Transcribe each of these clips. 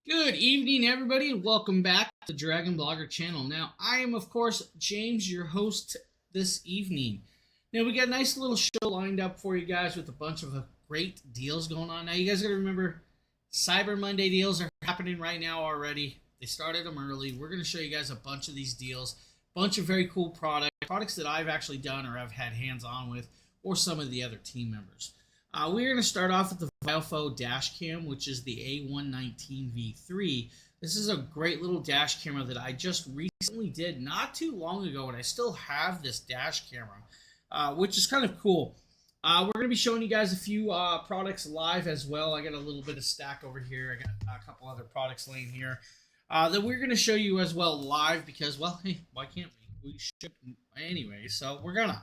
Good evening, everybody, and welcome back to the Dragon Blogger channel. Now, I am, of course, James, your host this evening. Now, we got a nice little show lined up for you guys with a bunch of great deals going on. Now, you guys got to remember, Cyber Monday deals are happening right now already. They started them early. We're going to show you guys a bunch of these deals, a bunch of very cool products that I've actually done or I've had hands-on with, or some of the other team members. We're going to start off with the Viofo dash cam, which is the A119V3. This is a great little dash camera that I just recently did not too long ago, and I still have this dash camera, which is kind of cool. We're going to be showing you guys a few products live as well. I got a little bit of stack over here. I got a couple other products laying here that we're going to show you as well live because, well, hey, why can't we? We should anyway, so we're going to.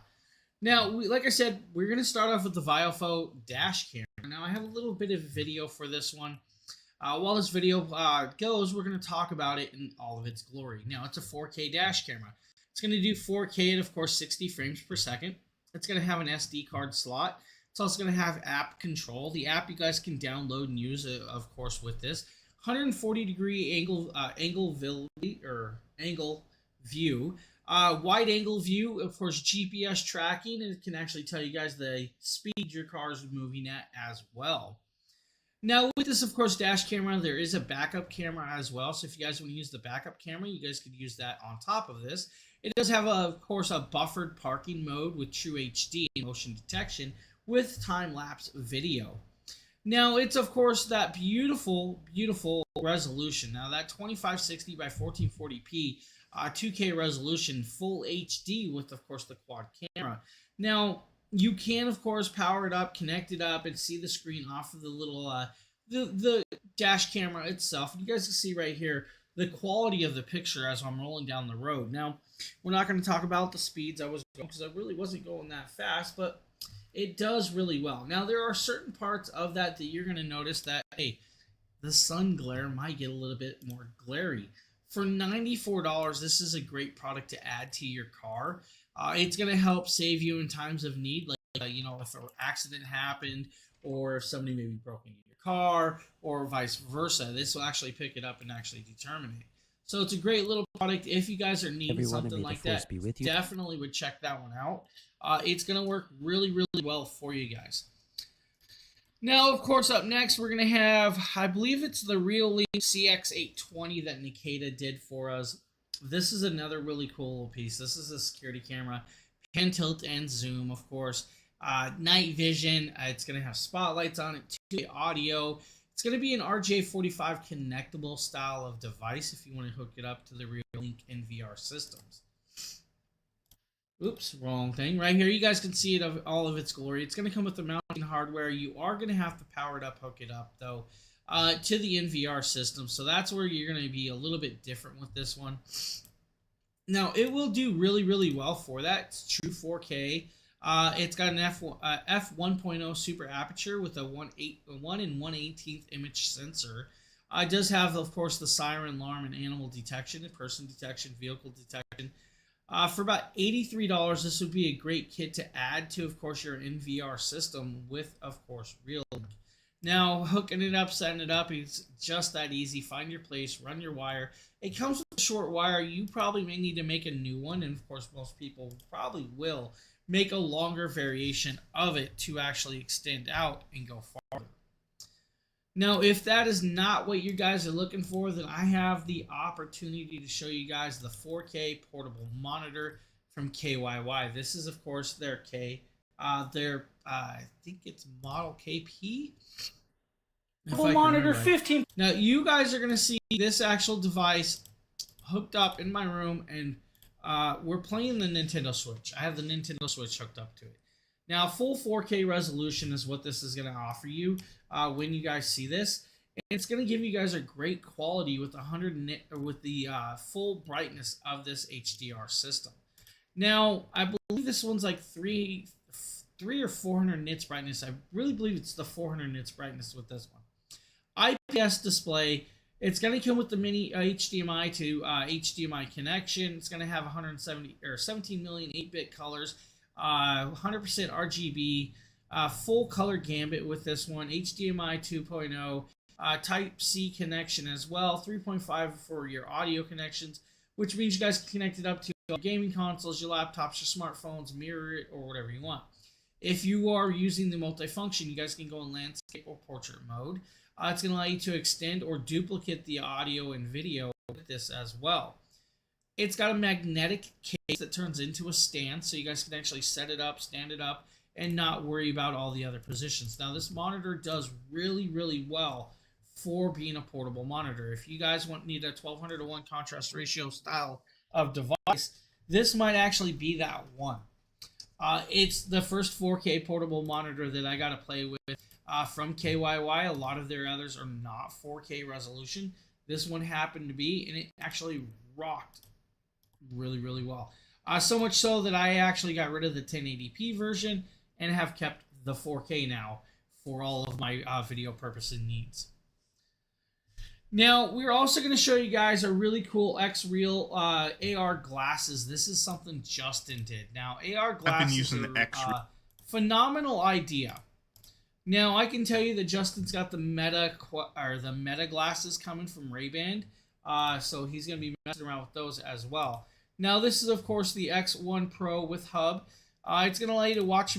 Now, like I said, we're going to start off with the Viofo dash camera. Now, I have a little bit of video for this one. While this video goes, we're going to talk about it in all of its glory. Now, it's a 4K dash camera. It's going to do 4K at, of course, 60 frames per second. It's going to have an SD card slot. It's also going to have app control. The app you guys can download and use, of course, with this. 140-degree angle view. Wide angle view, of course, GPS tracking, and it can actually tell you guys the speed your car is moving at as well. Now, with this, of course, dash camera, there is a backup camera as well. So if you guys want to use the backup camera, you guys could use that on top of this. It does have, of course, a buffered parking mode with True HD motion detection with time-lapse video. Now, it's, of course, that beautiful, beautiful resolution. Now, that 2560 by 1440p 2K resolution, full HD with, of course, the quad camera. Now, you can, of course, power it up, connect it up, and see the screen off of the little, the dash camera itself. You guys can see right here the quality of the picture as I'm rolling down the road. Now, we're not going to talk about the speeds I was going because I really wasn't going that fast, but it does really well. Now, there are certain parts of that you're going to notice that, hey, the sun glare might get a little bit more glary. For $94, this is a great product to add to your car. It's going to help save you in times of need, like, if an accident happened or if somebody maybe broke into your car or vice versa. This will actually pick it up and actually determine it. So it's a great little product. If you guys are needing something like that, definitely would check that one out. It's going to work really, really well for you guys. Now, of course, up next, we're going to have, I believe it's the Real CX820 that Nikita did for us. This is another really cool piece. This is a security camera, pan, tilt, and zoom, of course. Night vision. It's going to have spotlights on it, 2K audio. It's going to be an RJ45 connectable style of device if you want to hook it up to the Real Link NVR systems. Oops, wrong thing. Right here, you guys can see it of all of its glory. It's going to come with the mounting hardware. You are going to have to power it up, hook it up, though, to the NVR system. So that's where you're going to be a little bit different with this one. Now, it will do really, really well for that. It's true 4K. It's got an f1.0 super aperture with a 1 1/18 image sensor. It does have, of course, the siren alarm and animal detection, and person detection, vehicle detection. For about $83, this would be a great kit to add to, of course, your NVR system with, of course, Real Link. Now, hooking it up, setting it up, it's just that easy. Find your place, run your wire. It comes with a short wire. You probably may need to make a new one, and, of course, most people probably will make a longer variation of it to actually extend out and go farther. Now, if that is not what you guys are looking for, then I have the opportunity to show you guys the 4K portable monitor from KYY. This is, of course, their I think it's model KP. Portable monitor 15. Now, you guys are going to see this actual device hooked up in my room, and we're playing the Nintendo Switch. I have the Nintendo Switch hooked up to it. Now, full 4K resolution is what this is going to offer you when you guys see this. And it's going to give you guys a great quality with the full brightness of this HDR system. Now, I believe this one's like 3 or 400 nits brightness. I really believe it's the 400 nits brightness with this one. IPS display. It's going to come with the mini HDMI to HDMI connection. It's going to have 17 million 8-bit colors. 100% RGB, full color gambit with this one, HDMI 2.0, Type-C connection as well, 3.5 for your audio connections, which means you guys can connect it up to your gaming consoles, your laptops, your smartphones, mirror it, or whatever you want. If you are using the multifunction, you guys can go in landscape or portrait mode. It's going to allow you to extend or duplicate the audio and video with this as well. It's got a magnetic case that turns into a stand, so you guys can actually set it up, stand it up, and not worry about all the other positions. Now, this monitor does really, really well for being a portable monitor. If you guys need a 1200:1 contrast ratio style of device, this might actually be that one. It's the first 4K portable monitor that I got to play with from KYY. A lot of their others are not 4K resolution. This one happened to be, and it actually rocked really, really well. So much so that I actually got rid of the 1080p version and have kept the 4K now for all of my video purposes and needs. Now, we're also going to show you guys a really cool X-Real AR glasses. This is something Justin did. Now, AR glasses I've been using the X-Real. Phenomenal idea. Now, I can tell you that Justin's got the Meta glasses coming from Ray-Ban, so he's going to be messing around with those as well. Now, this is, of course, the X1 Pro with hub. It's going to allow you to watch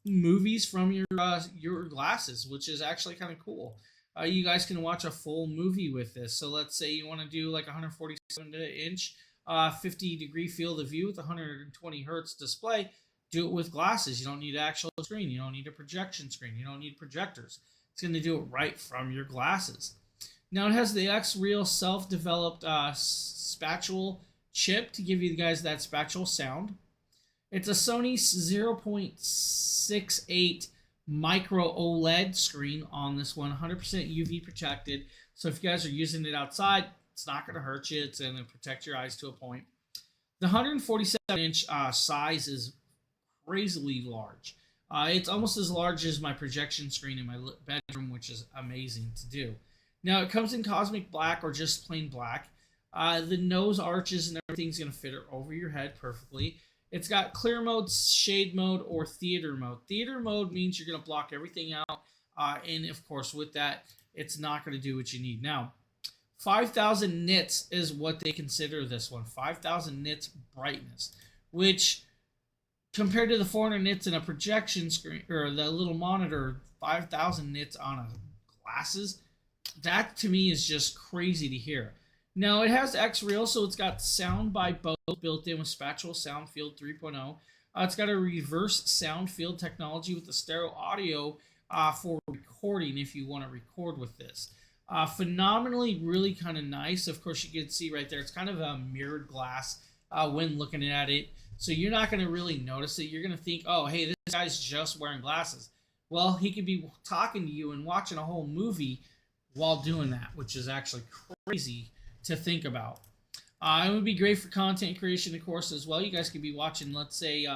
movies from your glasses, which is actually kind of cool. You guys can watch a full movie with this. So let's say you want to do like 147-inch, 50-degree field of view with 120 hertz display. Do it with glasses. You don't need an actual screen. You don't need a projection screen. You don't need projectors. It's going to do it right from your glasses. Now, it has the X-Real self-developed spatial chip to give you guys that spatial sound. It's a Sony 0.68 micro OLED screen on this one, 100% UV protected. So if you guys are using it outside, it's not going to hurt you. It's going to protect your eyes to a point. The 147-inch size is crazily large. It's almost as large as my projection screen in my bedroom, which is amazing to do. Now, it comes in cosmic black or just plain black. The nose arches and everything's going to fit over your head perfectly. It's got clear mode, shade mode, or theater mode. Theater mode means you're going to block everything out. And, of course, with that, it's not going to do what you need. Now, 5,000 nits is what they consider this one. 5,000 nits brightness, which, compared to the 400 nits in a projection screen, or the little monitor, 5,000 nits on a glasses, that, to me, is just crazy to hear. Now, it has X-Real, so it's got sound by Bose built in with Spatial Sound Field 3.0. It's got a reverse sound field technology with the stereo audio for recording if you want to record with this. Phenomenally, really kind of nice. Of course, you can see right there, it's kind of a mirrored glass when looking at it. So you're not going to really notice it. You're going to think, oh, hey, this guy's just wearing glasses. Well, he could be talking to you and watching a whole movie while doing that, which is actually crazy to think about. It would be great for content creation, of course, as well. You guys could be watching, let's say,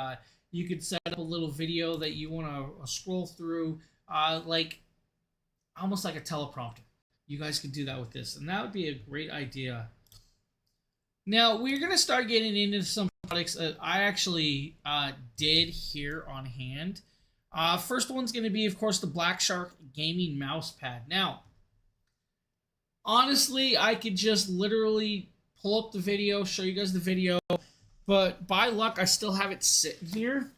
you could set up a little video that you want to scroll through, like almost like a teleprompter. You guys could do that with this, and that would be a great idea. Now, we're going to start getting into some products that I actually did here on hand. First one's going to be, of course, the Black Shark Gaming Mouse Pad. Now, honestly, I could just literally pull up the video, show you guys the video, but by luck, I still have it sitting here.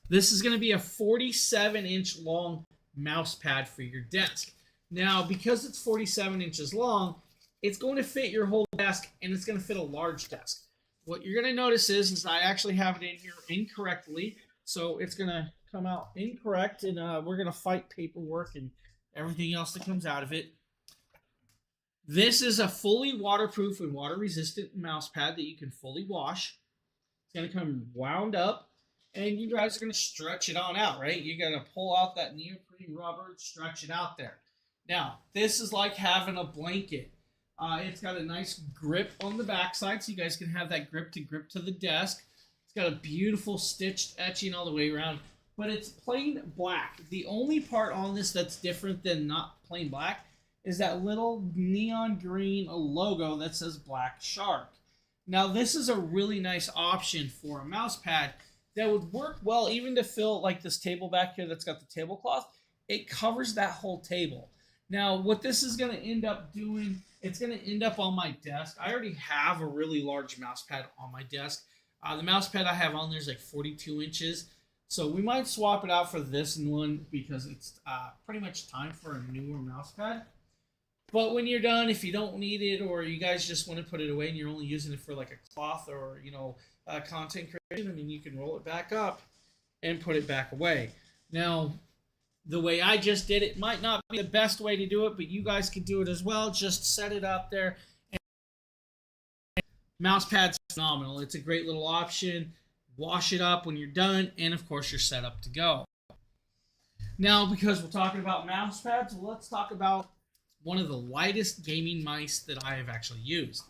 This is going to be a 47-inch long mouse pad for your desk. Now, because it's 47 inches long, it's going to fit your whole desk, and it's going to fit a large desk. What you're going to notice is I actually have it in here incorrectly, so it's going to come out incorrect, and we're going to fight paperwork and everything else that comes out of it. This is a fully waterproof and water-resistant mouse pad that you can fully wash. It's going to come wound up, and you guys are going to stretch it on out, right? You're going to pull out that neoprene rubber, stretch it out there. Now, this is like having a blanket. It's got a nice grip on the backside, so you guys can have that grip to the desk. It's got a beautiful stitched etching all the way around, but it's plain black. The only part on this that's different than not plain black is that little neon green logo that says Black Shark. Now, this is a really nice option for a mouse pad that would work well even to fill like this table back here that's got the tablecloth. It covers that whole table. Now, what this is going to end up doing, it's going to end up on my desk. I already have a really large mouse pad on my desk. The mouse pad I have on there is like 42 inches. So we might swap it out for this one because it's pretty much time for a newer mouse pad. But when you're done, if you don't need it or you guys just want to put it away and you're only using it for like a cloth or, content creation, I mean, you can roll it back up and put it back away. Now, the way I just did it might not be the best way to do it, but you guys can do it as well. Just set it up there. And mouse pad's phenomenal. It's a great little option. Wash it up when you're done, and of course, you're set up to go. Now, because we're talking about mouse pads, let's talk about one of the lightest gaming mice that I have actually used.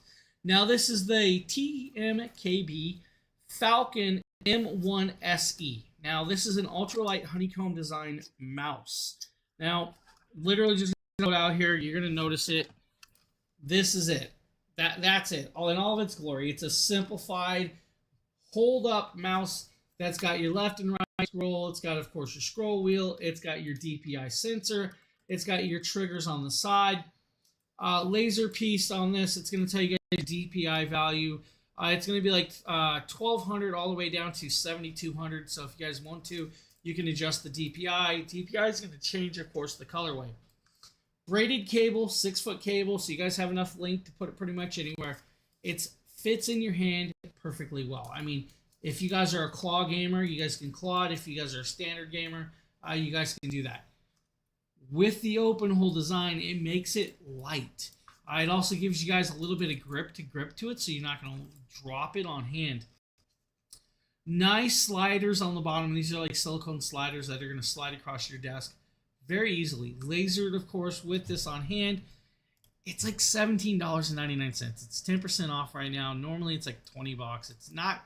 Now, this is the TMKB Falcon M1 SE. Now, this is an ultralight honeycomb design mouse. Now, literally just put it out here. You're going to notice it. This is it. That's it. All in all of its glory. It's a simplified hold-up mouse that's got your left and right scroll. It's got, of course, your scroll wheel. It's got your DPI sensor. It's got your triggers on the side. Laser piece on this. It's going to tell you guys the DPI value. It's going to be like 1200 all the way down to 7200. So if you guys want to, you can adjust the DPI. DPI is going to change, of course, the colorway. Braided cable, 6-foot cable, so you guys have enough length to put it pretty much anywhere. It fits in your hand perfectly well. I mean, if you guys are a claw gamer, you guys can claw it. If you guys are a standard gamer, you guys can do that. With the open hole design, it makes it light. It also gives you guys a little bit of grip to it, so you're not going to drop it on hand. Nice sliders on the bottom. These are like silicone sliders that are going to slide across your desk very easily. Lasered, of course, with this on hand. It's like $17.99. It's 10% off right now. Normally, it's like $20. It's not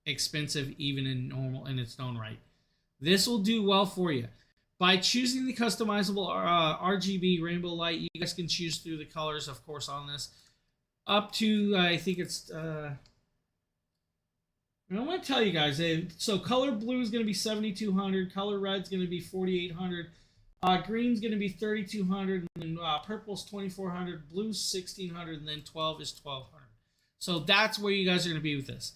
expensive even in its own right. This will do well for you. By choosing the customizable RGB rainbow light, you guys can choose through the colors, of course, on this. Up to, I think it's, I want to tell you guys, so color blue is going to be 7,200, color red is going to be 4,800, green is going to be 3,200, and then purple's 2,400, blue's 1,600, and then 12 is 1,200. So that's where you guys are going to be with this.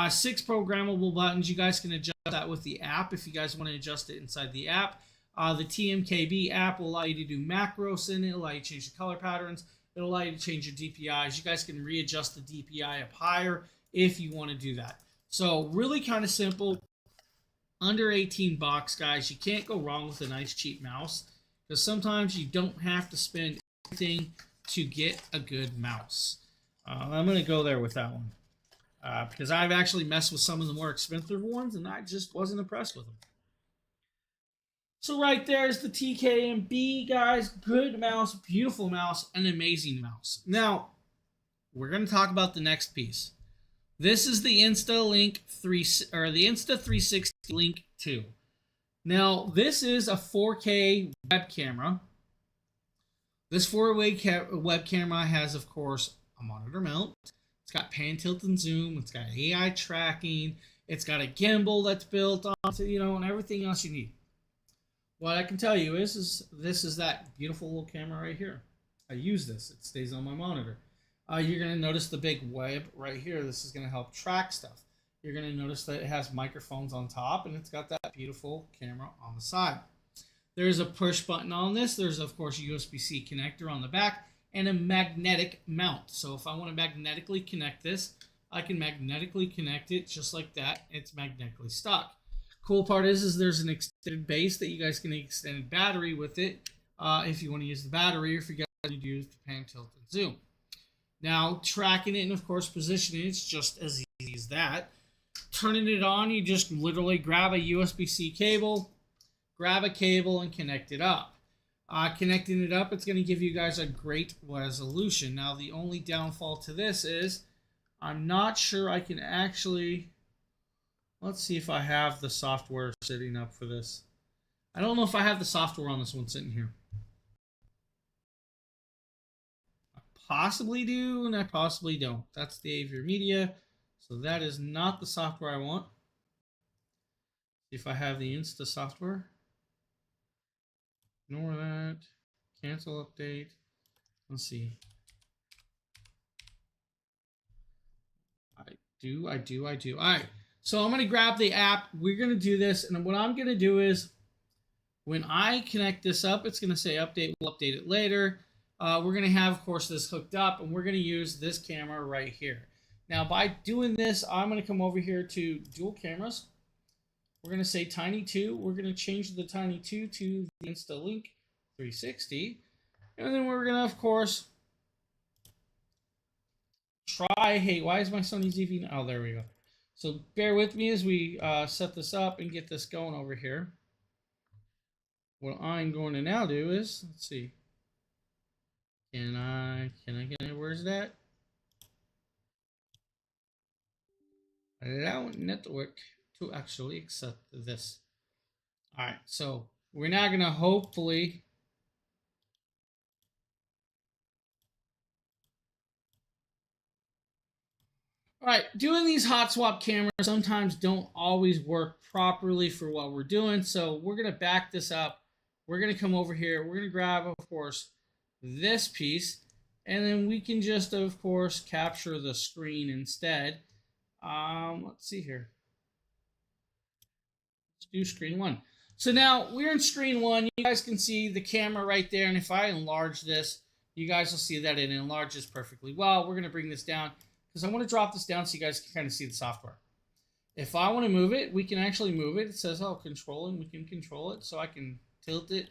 6 programmable buttons. You guys can adjust that with the app if you guys want to adjust it inside the app. The TMKB app will allow you to do macros in it, allow you to change the color patterns. It'll allow you to change your DPIs. You guys can readjust the DPI up higher if you want to do that. So really kind of simple. Under 18 bucks, guys. You can't go wrong with a nice cheap mouse because sometimes you don't have to spend anything to get a good mouse. I'm going to go there with that one because I've actually messed with some of the more expensive ones and I just wasn't impressed with them. So right there's the TKMB, guys. Good mouse, beautiful mouse, an amazing mouse. Now, we're going to talk about the next piece. This is the Insta 360 Link 2. Now, this is a 4K web camera. This 4K web camera has, of course, a monitor mount. It's got pan, tilt, and zoom. It's got AI tracking. It's got a gimbal that's built onto, and everything else you need. What I can tell you is this is that beautiful little camera right here. I use this. It stays on my monitor. You're going to notice the big web right here. This is going to help track stuff. You're going to notice that it has microphones on top, and it's got that beautiful camera on the side. There's a push button on this. There's, of course, a USB-C connector on the back and a magnetic mount. So if I want to magnetically connect this, I can magnetically connect it just like that. It's magnetically stuck. Cool part is there's an extended base that you guys can extend battery with it if you want to use the battery or if you guys need to use the pan, tilt, and zoom. Now, tracking it and, of course, positioning it's just as easy as that. Turning it on, you just literally grab a USB-C cable, grab a cable, and connect it up. Connecting it up, it's going to give you guys a great resolution. Now, the only downfall to this is I'm not sure I can actually... Let's see if I have the software sitting up for this. I don't know if I have the software on this one sitting here. I possibly do, and I possibly don't. That's the Avier Media. So that is not the software I want. See if I have the Insta software. Ignore that. cancel update. Let's see. I do. All right. So I'm going to grab the app. We're going to do this. And what I'm going to do is when I connect this up, it's going to say update. We'll update it later. We're going to have, of course, this hooked up. And we're going to use this camera right here. Now, by doing this, I'm going to come over here to dual cameras. We're going to say Tiny 2. We're going to change the Tiny 2 to the InstaLink 360. And then we're going to, of course, try. Hey, why is my Sony ZV? Oh, there we go. So bear with me as we set this up and get this going over here. What I'm going to now do is, let's see. Can I get, where's that? Allow network to actually accept this. All right, so we're now going to hopefully all right, doing these hot swap cameras sometimes don't always work properly for what we're doing. So we're going to back this up. We're going to come over here. We're going to grab, of course, this piece. And then we can just, of course, capture the screen instead. Let's see here. Let's do screen 1. So now we're in screen 1. You guys can see the camera right there. And if I enlarge this, you guys will see that it enlarges perfectly well. We're going to bring this down, because I want to drop this down so you guys can kind of see the software. If I want to move it, we can actually move it. It says, oh, control, and we can control it. So I can tilt it.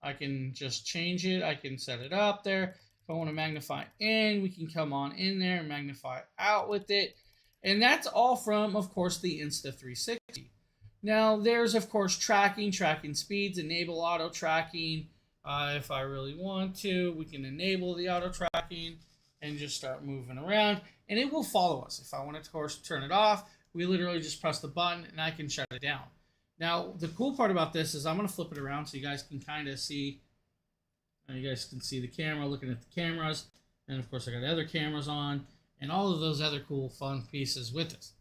I can just change it. I can set it up there. If I want to magnify in, we can come on in there and magnify out with it. And that's all from, of course, the Insta360. Now, there's, of course, tracking speeds, enable auto tracking. If I really want to, we can enable the auto tracking and just start moving around, and it will follow us. If I want to, of course, turn it off, we literally just press the button and I can shut it down. Now, the cool part about this is I'm going to flip it around so you guys can kind of see. You guys can see the camera, looking at the cameras, and of course I got other cameras on, and all of those other cool, fun pieces with this.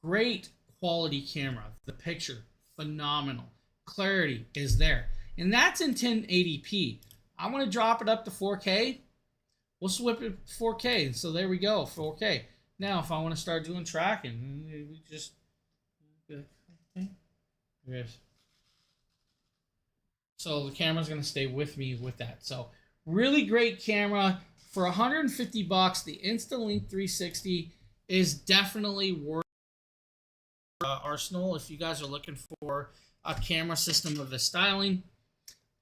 Great quality camera. The picture, phenomenal. Clarity is there, and that's in 1080p. I want to drop it up to 4K. We'll swip it to 4K. So there we go, 4K. Now, if I want to start doing tracking, we just okay. Yes. So the camera's going to stay with me with that. So really great camera for $150. The InstaLink 360 is definitely worth arsenal if you guys are looking for a camera system of this styling.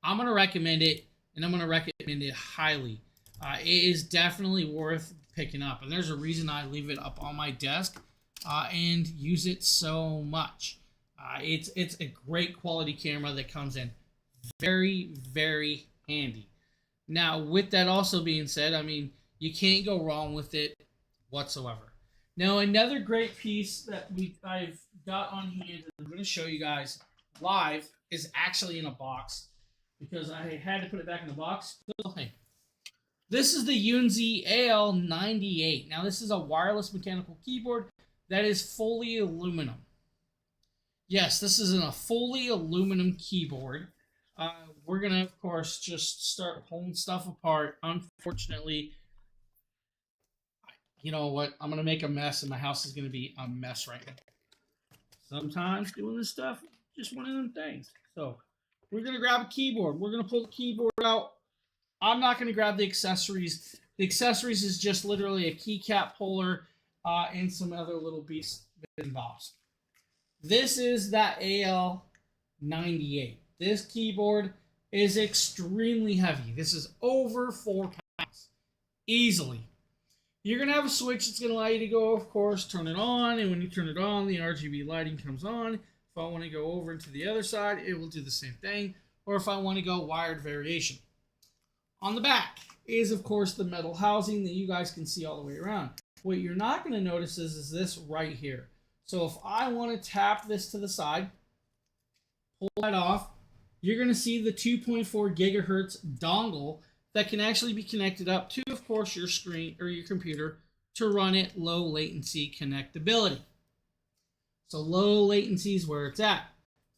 I'm going to recommend it, and I'm going to recommend it highly. It is definitely worth picking up, and there's a reason I leave it up on my desk and use it so much. It's a great quality camera that comes in very, very handy. Now, with that also being said, I mean, you can't go wrong with it whatsoever. Now, another great piece that I've got on hand that I'm going to show you guys live is actually in a box, because I had to put it back in the box. Okay. This is the Yunzi AL98. Now, this is a wireless mechanical keyboard that is fully aluminum. Yes, this is a fully aluminum keyboard. We're going to, of course, just start pulling stuff apart. Unfortunately, you know what? I'm going to make a mess, and my house is going to be a mess right now. Sometimes doing this stuff, just one of them things. So we're going to grab a keyboard. We're going to pull the keyboard out. I'm not going to grab the accessories. The accessories is just literally a keycap puller and some other little bits and bobs. This is that AL98. This keyboard is extremely heavy. This is over 4 pounds. Easily. You're going to have a switch that's going to allow you to go, of course, turn it on. And when you turn it on, the RGB lighting comes on. If I want to go over to the other side, it will do the same thing. Or if I want to go wired variation. On the back is, of course, the metal housing that you guys can see all the way around. What you're not going to notice is this right here. So if I want to tap this to the side, pull that off, you're going to see the 2.4 gigahertz dongle that can actually be connected up to, of course, your screen or your computer to run it low latency connectability. So low latency is where it's at.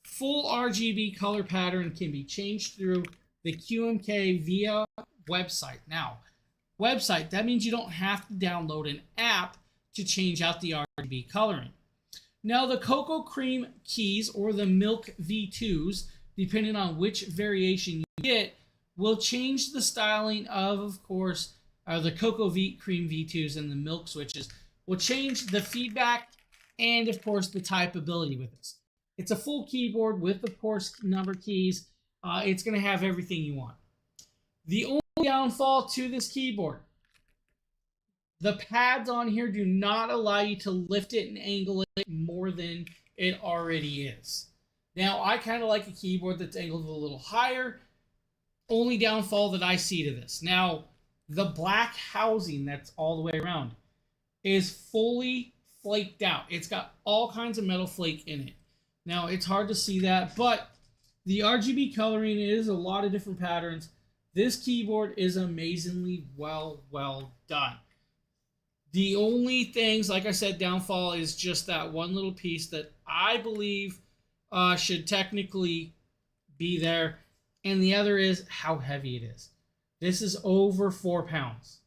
Full RGB color pattern can be changed through the QMK via website. Now, website, that means you don't have to download an app to change out the RGB coloring. Now, the cocoa cream keys or the milk V2s, depending on which variation you get, will change the styling of course, the cocoa cream V2s and the milk switches will change the feedback and, of course, the typeability with this. It's a full keyboard with, of course, number keys. It's going to have everything you want. The only downfall to this keyboard, the pads on here do not allow you to lift it and angle it more than it already is. Now, I kind of like a keyboard that's angled a little higher. Only downfall that I see to this. Now, the black housing that's all the way around is fully flaked out. It's got all kinds of metal flake in it. Now, it's hard to see that, but the RGB coloring is a lot of different patterns. This keyboard is amazingly well done. The only things, like I said, downfall is just that one little piece that I believe should technically be there. And the other is how heavy it is. This is over 4 pounds.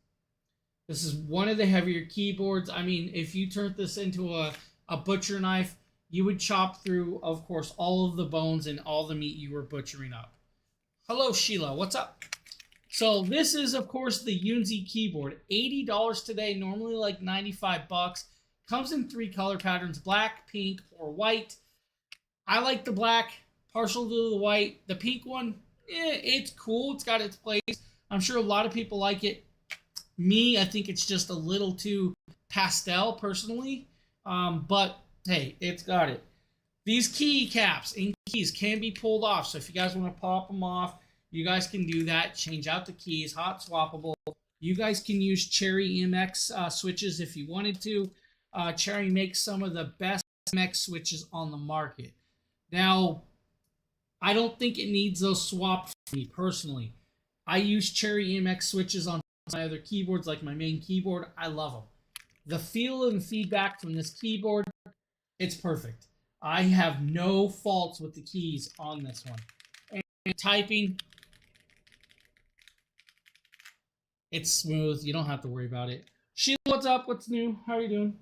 This is one of the heavier keyboards. I mean, if you turned this into a butcher knife, you would chop through, of course, all of the bones and all the meat you were butchering up. Hello, Sheila. What's up? So this is, of course, the Yunzi keyboard. $80 today, normally like $95. Comes in 3 color patterns, black, pink, or white. I like the black, partial to the white. The pink one, it's cool. It's got its place. I'm sure a lot of people like it. Me, I think it's just a little too pastel, personally. But, hey, it's got it. These key caps and keys can be pulled off. So if you guys want to pop them off, you guys can do that. Change out the keys, hot swappable. You guys can use Cherry MX switches if you wanted to. Cherry makes some of the best MX switches on the market. Now, I don't think it needs those swaps for me personally. I use Cherry MX switches on my other keyboards, like my main keyboard. I love them. The feel and feedback from this keyboard, it's perfect. I have no faults with the keys on this one. And typing, it's smooth. You don't have to worry about it. Sheila, what's up? What's new? How are you doing?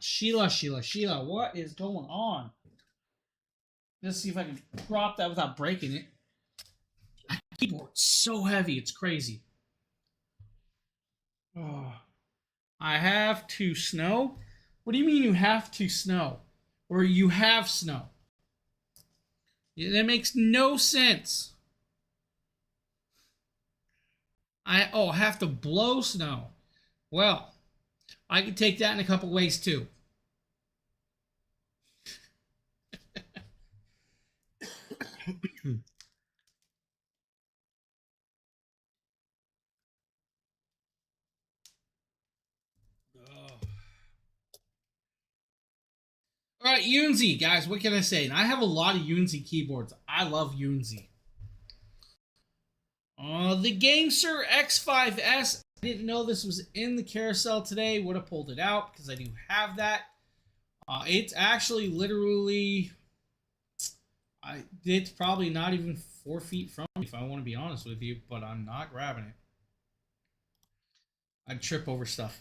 Sheila, what is going on? Let's see if I can drop that without breaking it. That keyboard's so heavy, it's crazy. Oh, I have to snow? What do you mean you have to snow? Or you have snow? Yeah, that makes no sense. I have to blow snow. Well, I could take that in a couple ways too. All right, Yunzi, guys, what can I say? And I have a lot of Yunzi keyboards. I love Yunzi. The Gamester X5S. I didn't know this was in the carousel today. Would have pulled it out because I do have that. It's actually literally, it's probably not even 4 feet from me, if I want to be honest with you, but I'm not grabbing it. I'd trip over stuff.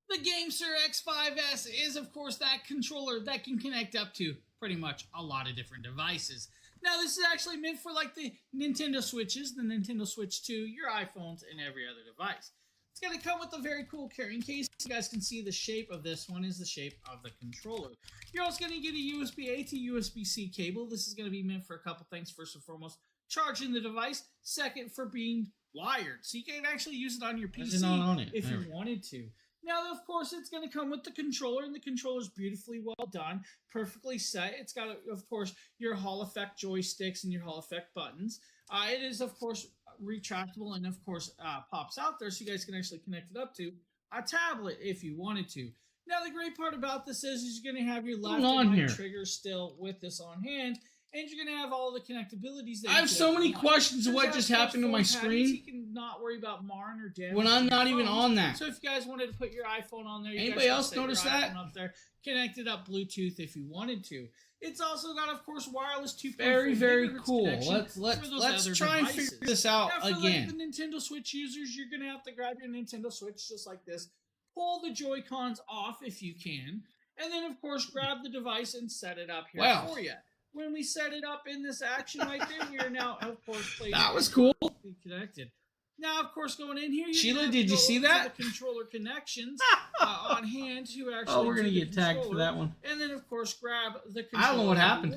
The Gamester X5S is, of course, that controller that can connect up to pretty much a lot of different devices. Now, this is actually meant for like the Nintendo Switches, the Nintendo Switch 2, your iPhones, and every other device. It's going to come with a very cool carrying case. You guys can see the shape of this one is the shape of the controller. You're also going to get a USB-A to USB-C cable. This is going to be meant for a couple things. First and foremost, charging the device. Second, for being wired. So you can actually use it on your PC if you wanted to. Now, of course, it's going to come with the controller, and the controller is beautifully well done, perfectly set. It's got, of course, your Hall Effect joysticks and your Hall Effect buttons. It is, of course, retractable and, of course, pops out there, so you guys can actually connect it up to a tablet if you wanted to. Now, the great part about this is you're going to have your left and right triggers still with this on hand, and you're going to have all the connectabilities. That I have so many questions of what just happened to my screen. You can not worry about marring or damage when I'm not even on that. So if you guys wanted to put your iPhone on there, anybody else notice that? Up there, connect it up Bluetooth if you wanted to. It's also got, of course, wireless 2.4 Very gigahertz cool. connection Let's other try and devices. figure this out Now, for again. like the Nintendo Switch users, you're gonna have to grab your Nintendo Switch just like this, pull the Joy-Cons off if you can, and then of course grab the device and set it up here for you. When we set it up in this action right there, we are now, of course, playing. That was cool. Connected. Now, of course, going in here, Sheila, did you see that? The controller connections on hand to actually. Oh, we're gonna get tagged for that one. And then, of course, grab the controller. I don't know what happened.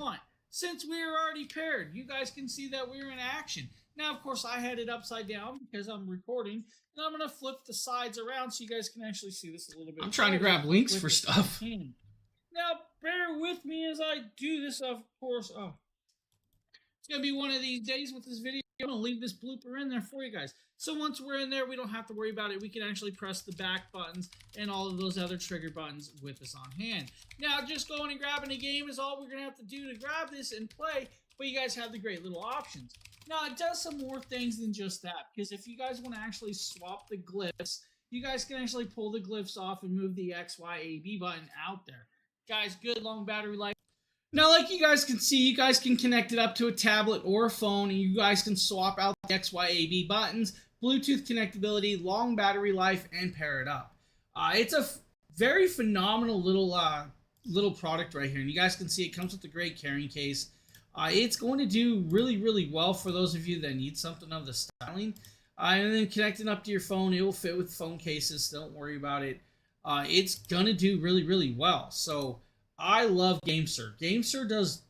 Since we are already paired, you guys can see that we're in action. Now, of course, I had it upside down because I'm recording, and I'm gonna flip the sides around so you guys can actually see this a little bit. I'm trying to grab links for stuff. Now, bear with me as I do this, of course. Oh, it's going to be one of these days with this video. I'm going to leave this blooper in there for you guys. So once we're in there, we don't have to worry about it. We can actually press the back buttons and all of those other trigger buttons with us on hand. Now, just going and grabbing a game is all we're going to have to do to grab this and play, but you guys have the great little options. Now, it does some more things than just that, because if you guys want to actually swap the glyphs, you guys can actually pull the glyphs off and move the X, Y, A, B button out there. Guys, good long battery life. Now, like you guys can see, you guys can connect it up to a tablet or a phone, and you guys can swap out the X, Y, A, B buttons, Bluetooth connectability, long battery life, and pair it up. It's a very phenomenal little product right here, and you guys can see it comes with a great carrying case. It's going to do really well for those of you that need something of the styling. And then connecting up to your phone, it will fit with phone cases, so don't worry about it. It's gonna do really well. So I love GameSir. GameSir does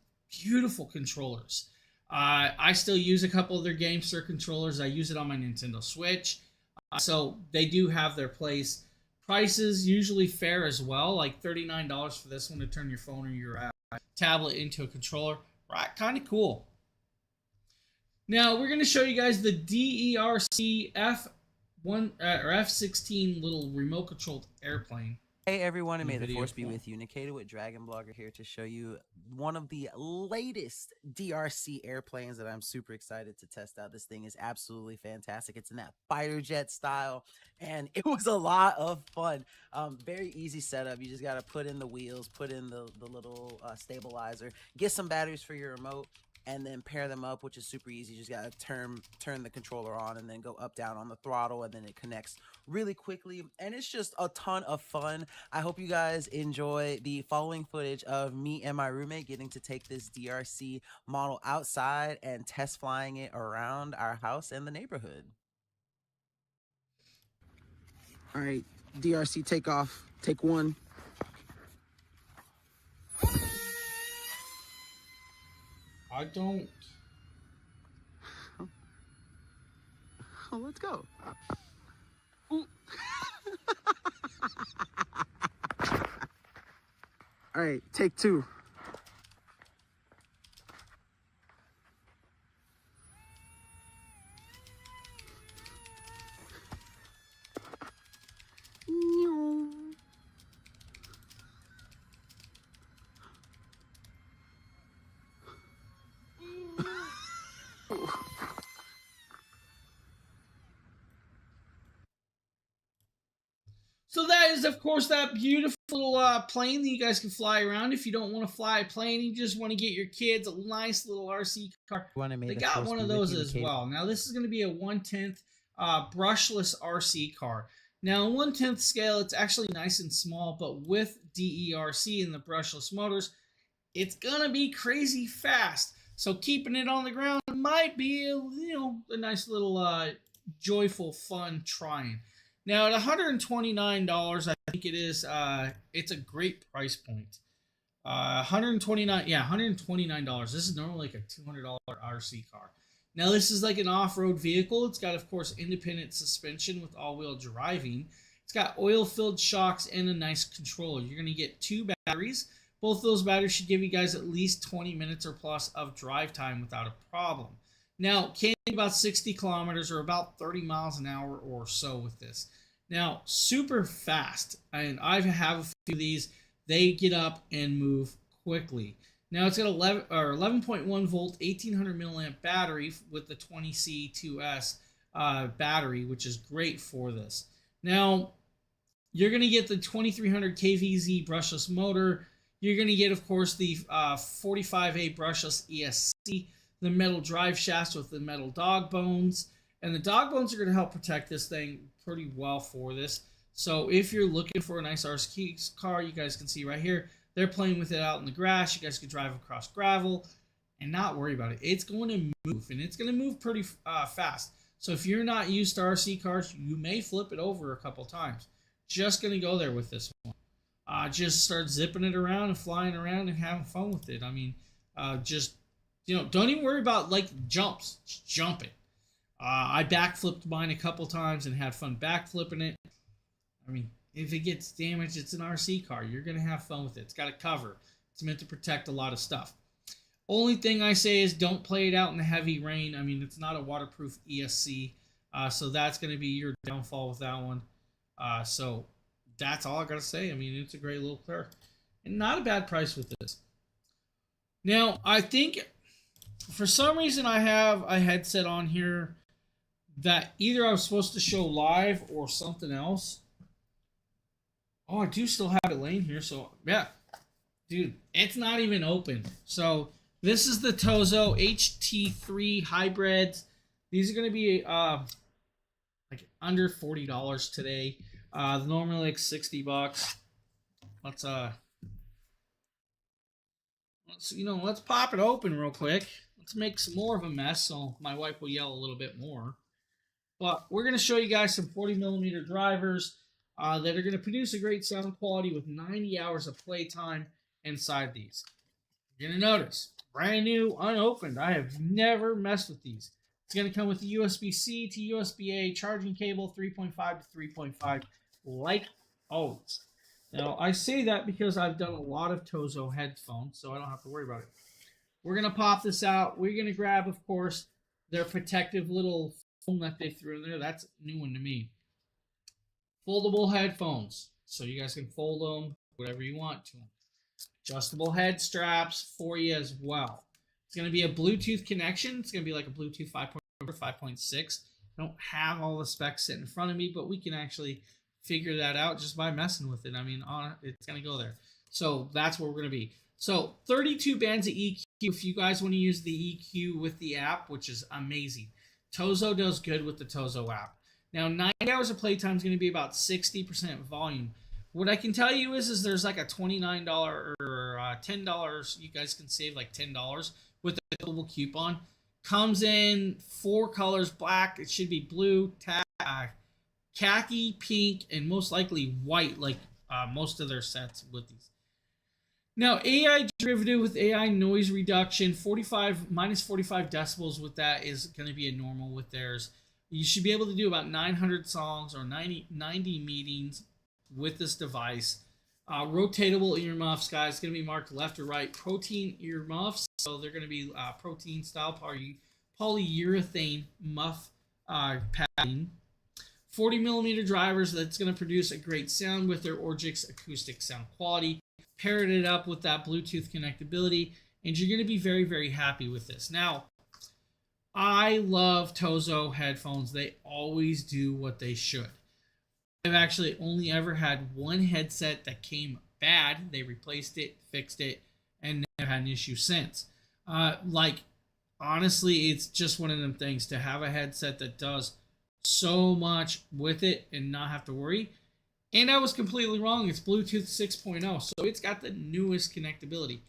beautiful controllers. I still use a couple of their GameSir controllers. I use it on my Nintendo Switch. So they do have their place. Prices usually fair as well, like $39 for this one to turn your phone or your tablet into a controller. Right, kind of cool. Now we're going to show you guys the DERC F16 little remote controlled airplane. Hey everyone, and may the force be with you. Nikita with Dragon Blogger here to show you one of the latest DRC airplanes that I'm super excited to test out. This thing is absolutely fantastic. It's in that fighter jet style, and it was a lot of fun. Very easy setup. You just got to put in the wheels, put in the little stabilizer, get some batteries for your remote, and then pair them up, which is super easy. You just gotta turn the controller on and then go up down on the throttle, and then it connects really quickly, and it's just a ton of fun. I hope you guys enjoy the following footage of me and my roommate getting to take this DRC model outside and test flying it around our house and the neighborhood. All right, DRC takeoff, take one. I don't. Oh, let's go. All right, take two. So that is, of course, that beautiful plane that you guys can fly around. If you don't want to fly a plane, you just want to get your kids a nice little RC car. They got one of those as well. Now, this is going to be a 1/10 brushless RC car. Now, in 1/10 scale, it's actually nice and small, but with DERC and the brushless motors, it's going to be crazy fast. So keeping it on the ground might be a nice little joyful, fun trying. Now at $129, I think it is. It's a great price point. $129. This is normally like a $200 RC car. Now this is like an off-road vehicle. It's got, of course, independent suspension with all-wheel driving. It's got oil-filled shocks and a nice controller. You're gonna get 2 batteries. Both those batteries should give you guys at least 20 minutes or plus of drive time without a problem. Now, can do about 60 kilometers or about 30 miles an hour or so with this. Now, super fast, and I have a few of these. They get up and move quickly. Now, it's got 11.1 volt, 1800 milliamp battery with the 20C2S battery, which is great for this. Now, you're going to get the 2300 kVZ brushless motor. You're going to get, of course, the 45A brushless ESC, the metal drive shafts with the metal dog bones. And the dog bones are going to help protect this thing pretty well for this. So if you're looking for a nice RC car, you guys can see right here, they're playing with it out in the grass. You guys can drive across gravel and not worry about it. It's going to move, and it's going to move pretty fast. So if you're not used to RC cars, you may flip it over a couple times. Just going to go there with this one. Just start zipping it around and flying around and having fun with it. I mean, just, don't even worry about, like, jumps. Just jump it. I backflipped mine a couple times and had fun backflipping it. I mean, if it gets damaged, it's an RC car. You're going to have fun with it. It's got a cover. It's meant to protect a lot of stuff. Only thing I say is don't play it out in the heavy rain. I mean, it's not a waterproof ESC, so that's going to be your downfall with that one. So that's all I got to say. I mean, it's a great little car. And not a bad price with this. Now, I think for some reason I have a headset on here that either I was supposed to show live or something else. Oh, I do still have it laying here. So, yeah. Dude, it's not even open. So, this is the Tozo HT3 hybrids. These are going to be like under $40 today. Normally like $60. Let's pop it open real quick. Let's make some more of a mess so my wife will yell a little bit more. But we're going to show you guys some 40mm drivers that are going to produce a great sound quality with 90 hours of playtime inside these. You're going to notice, brand new, unopened. I have never messed with these. It's going to come with a USB-C to USB-A charging cable, 3.5 to 3.5, like always. Now, I say that because I've done a lot of Tozo headphones, so I don't have to worry about it. We're going to pop this out. We're going to grab, of course, their protective little foam that they threw in there. That's a new one to me. Foldable headphones. So you guys can fold them whatever you want to them. Adjustable head straps for you as well. It's going to be a Bluetooth connection. It's going to be like a Bluetooth 5.0 or 5.6. I don't have all the specs sitting in front of me, but we can actually figure that out just by messing with it. I mean, it's going to go there. So that's where we're going to be. So 32 bands of EQ if you guys want to use the EQ with the app, which is amazing. Tozo does good with the Tozo app. Now, 90 hours of playtime is going to be about 60% volume. What I can tell you is there's like a $29 or $10. You guys can save like $10 with the global coupon. Comes in 4 colors: black, it should be blue, khaki, pink, and most likely white, like most of their sets with these. Now, AI derivative with AI noise reduction, minus 45 decibels with that is going to be a normal with theirs. You should be able to do about 900 songs or 90 meetings with this device. Rotatable earmuffs, guys, it's going to be marked left or right. Protein earmuffs, so they're going to be protein style polyurethane muff padding. 40mm drivers, that's going to produce a great sound with their Orgix acoustic sound quality. Paired it up with that Bluetooth connectability, and you're going to be very, very happy with this. Now, I love Tozo headphones. They always do what they should. I've actually only ever had one headset that came bad. They replaced it, fixed it, and never had an issue since. Honestly, it's just one of them things to have a headset that does so much with it and not have to worry. And I was completely wrong. It's Bluetooth 6.0, so it's got the newest connectability.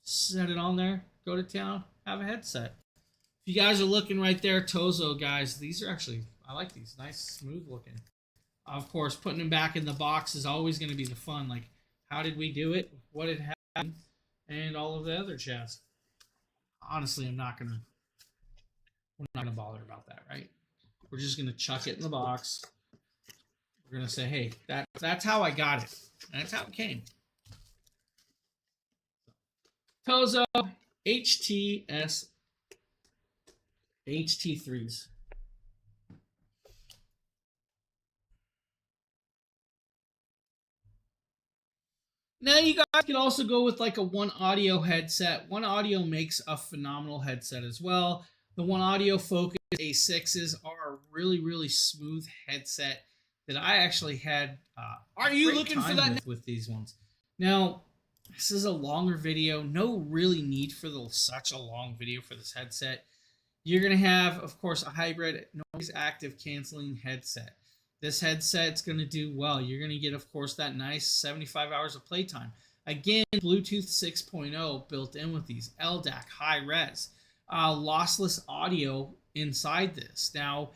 Set it on there, go to town, have a headset. If you guys are looking right there, Tozo, guys, these are actually, I like these. Nice, smooth looking. Of course, putting them back in the box is always going to be the fun. Like, how did we do it? What had happened? And all of the other jazz. Honestly, we're not going to bother about that, right? We're just going to chuck it in the box. We're going to say, hey, that's how I got it. That's how it came. Tozo HT3s. Now you guys can also go with like a One Audio headset. One Audio makes a phenomenal headset as well. The One Audio Focus A6s are a really, really smooth headset that I actually had. Are you looking for that with these ones? Now, This is a longer video. No really need for such a long video for this headset. You're going to have, of course, a hybrid noise active canceling headset. This headset's going to do well. You're going to get, of course, that nice 75 hours of playtime. Again, Bluetooth 6.0 built in with these, LDAC, high res, lossless audio inside this. Now,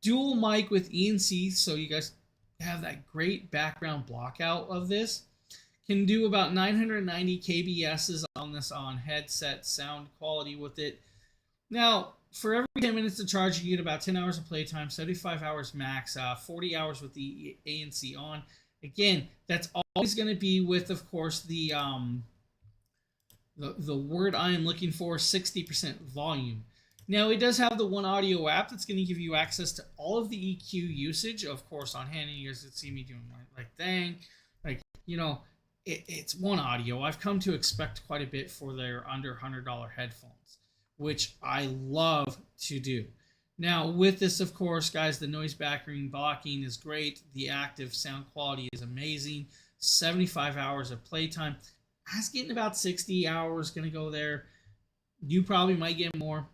dual mic with ENC, so you guys have that great background blockout of this. Can do about 990 kbs's on headset sound quality with it. Now, for every 10 minutes of charge, you get about 10 hours of playtime, 75 hours max, 40 hours with the ANC on. Again, that's always going to be with, of course, the word I am looking for, 60% volume. Now, it does have the One Audio app that's going to give you access to all of the EQ usage, of course, on hand. And you guys can see me doing my thing. Like, you know, it's One Audio. I've come to expect quite a bit for their under $100 headphones, which I love to do. Now, with this, of course, guys, the noise blocking is great. The active sound quality is amazing. 75 hours of playtime. I was getting about 60 hours going to go there. You probably might get more.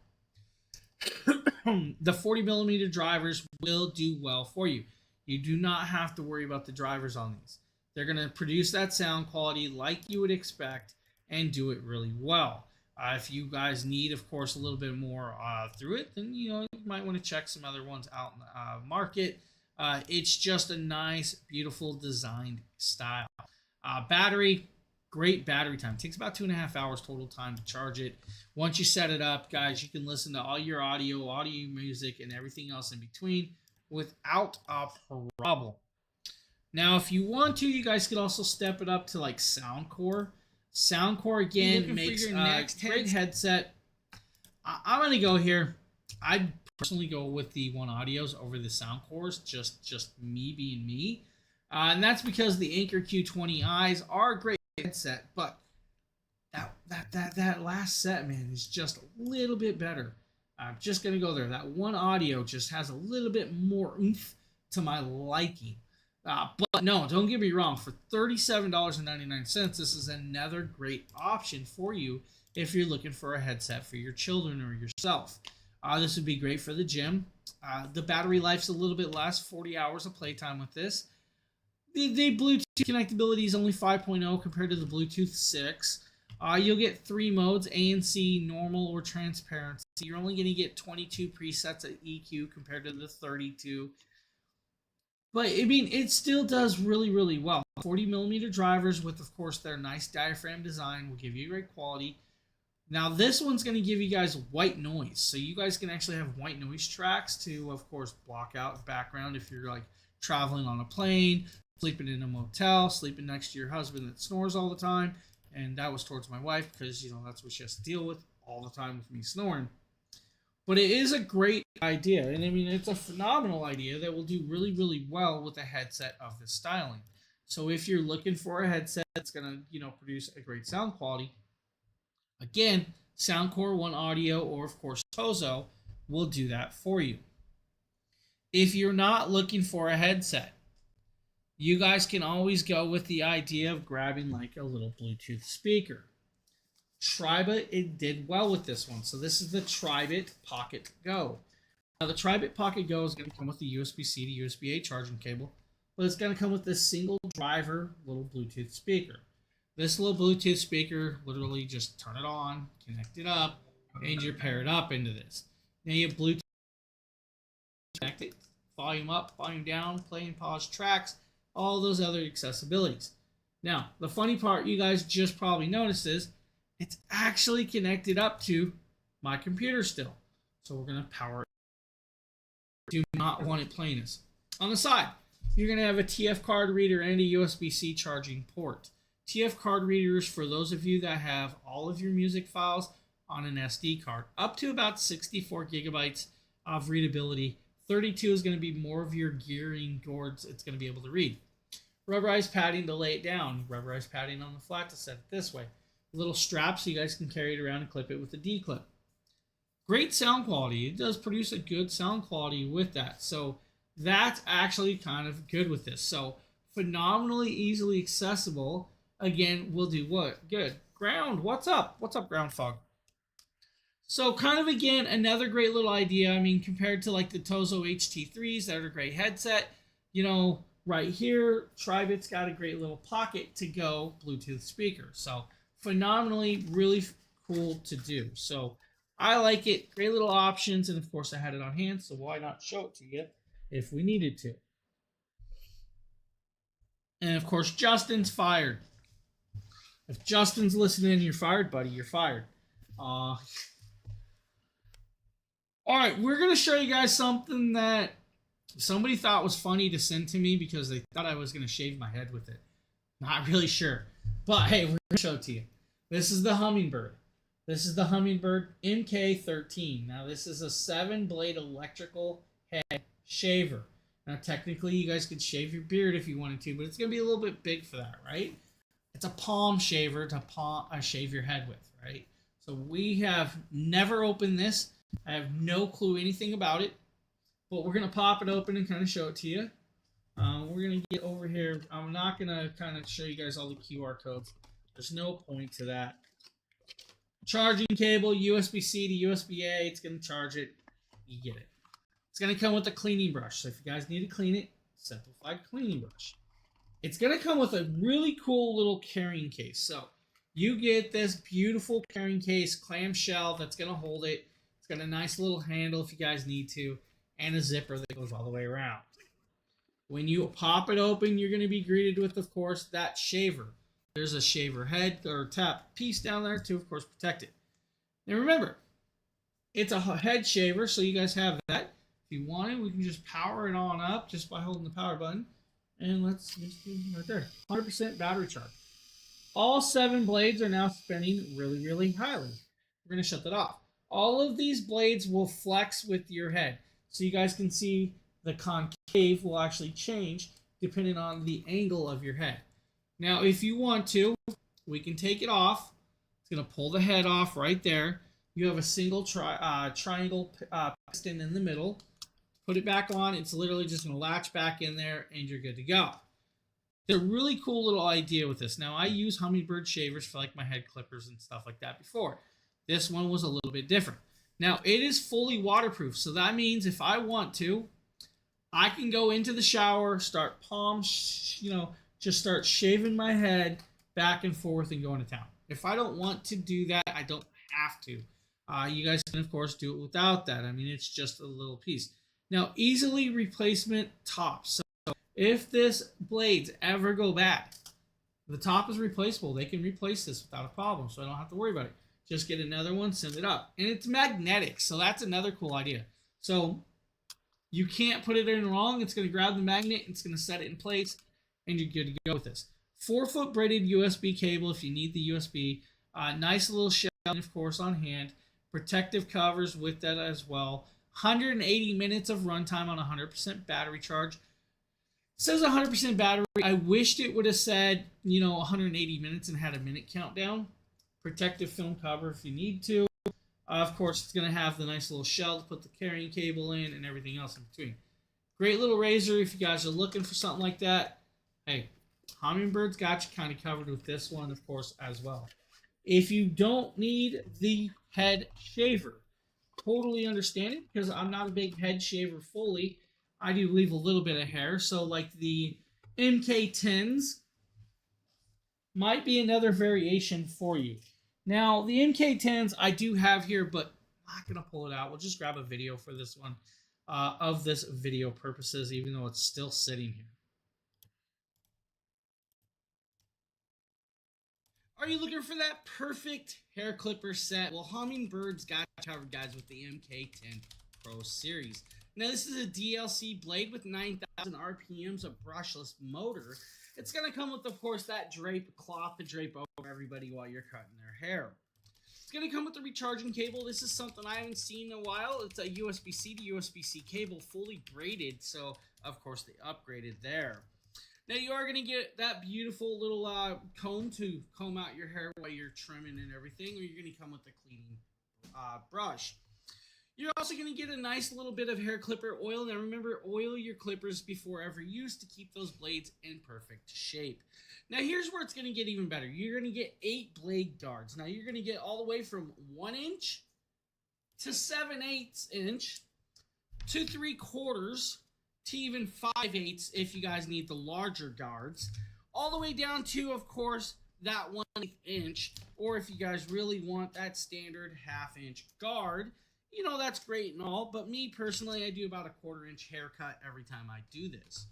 The 40 millimeter drivers will do well for you. You do not have to worry about the drivers on these. They're going to produce that sound quality like you would expect and do it really well. If you guys need, of course, a little bit more through it, then you might want to check some other ones out in the market. It's just a nice, beautiful designed style. Battery, great battery time. It takes about 2.5 hours total time to charge it. Once you set it up, guys, you can listen to all your audio music, and everything else in between without a problem. Now, if you want to, you guys could also step it up to like Soundcore. Soundcore again makes a great headset. I'm gonna go here. I'd personally go with the One Audios over the Soundcores. Just me being me, and that's because the Anker Q20Is are a great headset, but that last set, man, is just a little bit better. I'm just gonna go there. That One Audio just has a little bit more oomph to my liking. But no, don't get me wrong. For $37.99, this is another great option for you if you're looking for a headset for your children or yourself. This would be great for the gym. The battery life's a little bit less, 40 hours of playtime with this. The Bluetooth connectability is only 5.0 compared to the Bluetooth 6. You'll get 3 modes, ANC, normal, or transparency. You're only going to get 22 presets of EQ compared to the 32. But, I mean, it still does really, really well. 40 millimeter drivers with, of course, their nice diaphragm design will give you great quality. Now, this one's going to give you guys white noise. So you guys can actually have white noise tracks to, of course, block out the background if you're, like, traveling on a plane, sleeping in a motel, sleeping next to your husband that snores all the time. And that was towards my wife because, that's what she has to deal with all the time with me snoring. But it is a great idea, and I mean, it's a phenomenal idea that will do really, really well with a headset of this styling. So if you're looking for a headset that's going to, produce a great sound quality, again, Soundcore, One Audio, or of course Tozo will do that for you. If you're not looking for a headset, you guys can always go with the idea of grabbing like a little Bluetooth speaker. Tribit, it did well with this one. So this is the Tribit Pocket Go. Now the Tribit Pocket Go is going to come with the USB-C to USB-A charging cable, but it's going to come with this single driver little Bluetooth speaker. This little Bluetooth speaker, literally just turn it on, connect it up, and you pair it up into this. Now you have Bluetooth connected, volume up, volume down, play and pause tracks, all those other accessibilities. Now, the funny part you guys just probably noticed is it's actually connected up to my computer still. So we're going to power it. Do not want it playing this. On the side, you're going to have a TF card reader and a USB-C charging port. TF card readers for those of you that have all of your music files on an SD card, up to about 64 gigabytes of readability. 32 is going to be more of your gearing towards it's going to be able to read. Rubberized padding to lay it down. Rubberized padding on the flat to set it this way. Little strap so you guys can carry it around and clip it with a D-clip. Great sound quality. It does produce a good sound quality with that. So that's actually kind of good with this. So phenomenally easily accessible. again, we'll do what? Good. Ground, what's up? What's up, Ground Fog? So kind of, again, another great little idea. I mean, compared to like the Tozo HT3s that are a great headset, you know, right here, Tribit's got a great little pocket to go Bluetooth speaker. So phenomenally, really cool to do. So I like it. Great little options. And of course, I had it on hand. So why not show it to you if we needed to? And of course, Justin's fired. If Justin's listening, you're fired, buddy. You're fired. All right, we're going to show you guys something that somebody thought was funny to send to me because they thought I was going to shave my head with it. Not really sure. But hey, we're going to show it to you. This is the Hummingbird. This is the Hummingbird MK13. Now, this is a 7-blade electrical head shaver. Now, technically, you guys could shave your beard if you wanted to, but it's going to be a little bit big for that, right? It's a palm shaver to shave your head with, right? So we have never opened this. I have no clue anything about it, but we're going to pop it open and kind of show it to you. We're going to get over here. I'm not going to kind of show you guys all the QR codes. There's no point to that. Charging cable, USB-C to USB-A. It's going to charge it. You get it. It's going to come with a cleaning brush. So if you guys need to clean it, simplified cleaning brush. It's going to come with a really cool little carrying case. So you get this beautiful carrying case, clamshell that's going to hold it. It's got a nice little handle if you guys need to, and a zipper that goes all the way around. When you pop it open, you're going to be greeted with, of course, that shaver. There's a shaver head or tap piece down there to, of course, protect it. Now remember, it's a head shaver, so you guys have that. If you want it, we can just power it on up just by holding the power button. And let's just do right there. 100% battery charge. All 7 blades are now spinning really, really highly. We're going to shut that off. All of these blades will flex with your head. So you guys can see the concave will actually change depending on the angle of your head. Now, if you want to, we can take it off. It's going to pull the head off right there. You have a single triangle piston in the middle. Put it back on. It's literally just going to latch back in there, and you're good to go. It's a really cool little idea with this. Now, I use Hummingbird shavers for like my head clippers and stuff like that before. This one was a little bit different. Now, it is fully waterproof, so that means if I want to, I can go into the shower, start just start shaving my head back and forth and going to town. If I don't want to do that, I don't have to. You guys can, of course, do it without that. I mean, it's just a little piece. Now, easily replacement tops. So if this blades ever go bad, the top is replaceable. They can replace this without a problem, so I don't have to worry about it. Just get another one, send it up. And it's magnetic, so that's another cool idea. So you can't put it in wrong. It's going to grab the magnet, it's going to set it in place, and you're good to go with this. 4-foot braided USB cable if you need the USB. Nice little shell, of course, on hand. Protective covers with that as well. 180 minutes of runtime on 100% battery charge. It says 100% battery. I wished it would have said, 180 minutes and had a minute countdown. Protective film cover if you need to. Of course, it's going to have the nice little shell to put the carrying cable in and everything else in between. Great little razor if you guys are looking for something like that. Hey, Hummingbird's got you kind of covered with this one, of course, as well. If you don't need the head shaver, totally understand it because I'm not a big head shaver fully. I do leave a little bit of hair, so like the MK10s might be another variation for you. Now, the MK10s I do have here, but I'm not going to pull it out. We'll just grab a video for this one of this video purposes, even though it's still sitting here. Are you looking for that perfect hair clipper set? Well, Hummingbird's got you covered, guys, with the MK10 Pro Series. Now, this is a DLC blade with 9,000 RPMs, a brushless motor. It's going to come with, of course, that cloth to drape over everybody while you're cutting their hair. It's going to come with the recharging cable. This is something I haven't seen in a while. It's a USB-C to USB-C cable, fully braided. So, of course, they upgraded there. Now, you are going to get that beautiful little comb to comb out your hair while you're trimming and everything, or you're going to come with a cleaning brush. You're also going to get a nice little bit of hair clipper oil. Now remember, oil your clippers before every use to keep those blades in perfect shape. Now here's where it's going to get even better. You're going to get 8 blade guards. Now you're going to get all the way from 1 inch to 7/8 inch to 3/4 to even 5/8 if you guys need the larger guards. All the way down to, of course, that 1/8 inch, or if you guys really want that standard 1/2 inch guard, you know, that's great and all, but me personally, I do about a 1/4 inch haircut every time I do this.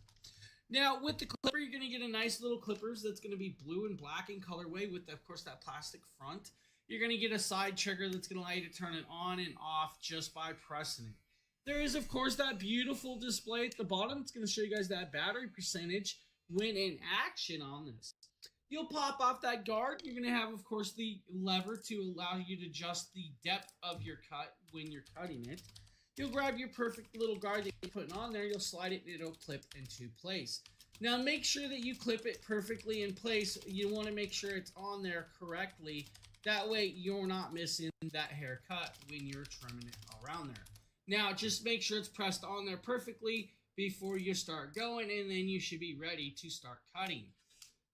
Now, with the clipper, you're going to get a nice little clippers that's going to be blue and black in colorway with, of course, that plastic front. You're going to get a side trigger that's going to allow you to turn it on and off just by pressing it. There is, of course, that beautiful display at the bottom. It's going to show you guys that battery percentage when in action on this. You'll pop off that guard. You're going to have, of course, the lever to allow you to adjust the depth of your cut when you're cutting it. You'll grab your perfect little guard that you're putting on there. You'll slide it and it'll clip into place. Now, make sure that you clip it perfectly in place. You want to make sure it's on there correctly. That way, you're not missing that haircut when you're trimming it around there. Now, just make sure it's pressed on there perfectly before you start going, and then you should be ready to start cutting.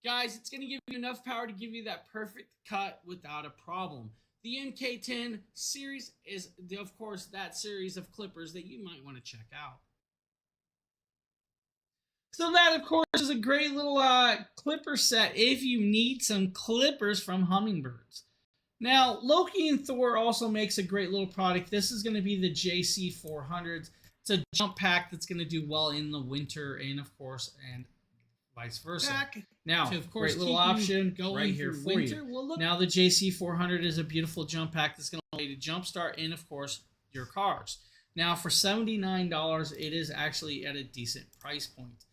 Guys, it's going to give you enough power to give you that perfect cut without a problem. The MK10 series is, of course, that series of clippers that you might want to check out. So that, of course, is a great little clipper set if you need some clippers from hummingbirds. Now, Loki and Thor also makes a great little product. This is going to be the JC400s. It's a jump pack that's going to do well in the winter and, of course, and vice versa. Now, to, of course, great little option right here for winter. you. Well, Now, the JC400 is a beautiful jump pack that's going to allow you to jumpstart and, of course, your cars. Now, for $79, it is actually at a decent price point.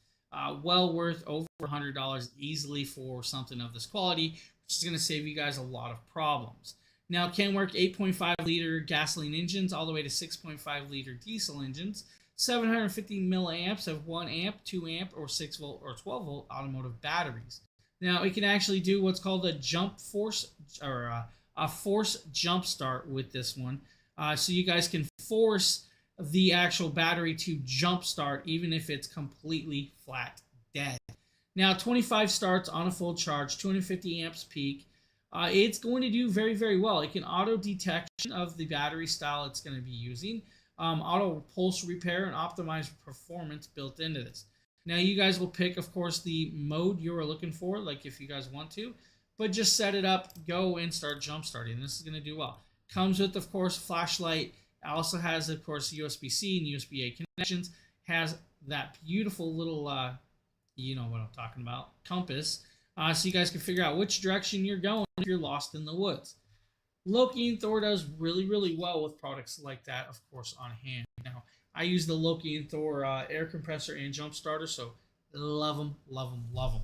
Well worth over $100 easily for something of this quality, which is going to save you guys a lot of problems. Now, it can work 8.5 liter gasoline engines all the way to 6.5 liter diesel engines, 750 milliamps of 1 amp, 2 amp, or 6 volt or 12 volt automotive batteries. Now, it can actually do what's called a jump force or a force jump start with this one. So you guys can force the actual battery to jump start even if it's completely flat dead. Now, 25 starts on a full charge, 250 amps peak. It's going to do very, very well. It can auto detection of the battery style it's going to be using, auto pulse repair, and optimized performance built into this. Now, you guys will pick, of course, the mode you are looking for, like if you guys want to, but just set it up, go and start jump starting. This is going to do well. Comes with, of course, flashlight. Also has, of course, USB-C and USB-A connections. Has that beautiful little, you know what I'm talking about, compass. So you guys can figure out which direction you're going if you're lost in the woods. Loki and Thor does really, really well with products like that, of course, on hand. Now, I use the Loki and Thor air compressor and jump starter, so love them, love them, love them.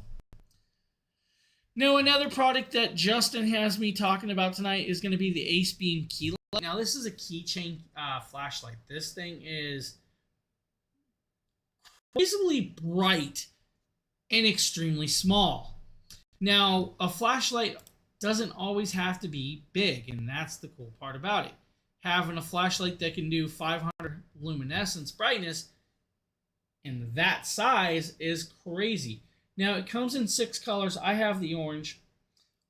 Now, another product that Justin has me talking about tonight is going to be the Ace Beam Key Light. Now, this is a keychain flashlight. This thing is reasonably bright and extremely small. Now, a flashlight doesn't always have to be big, and that's the cool part about it. Having a flashlight that can do 500 luminescence brightness in that size is crazy. Now, it comes in 6 colors. I have the orange.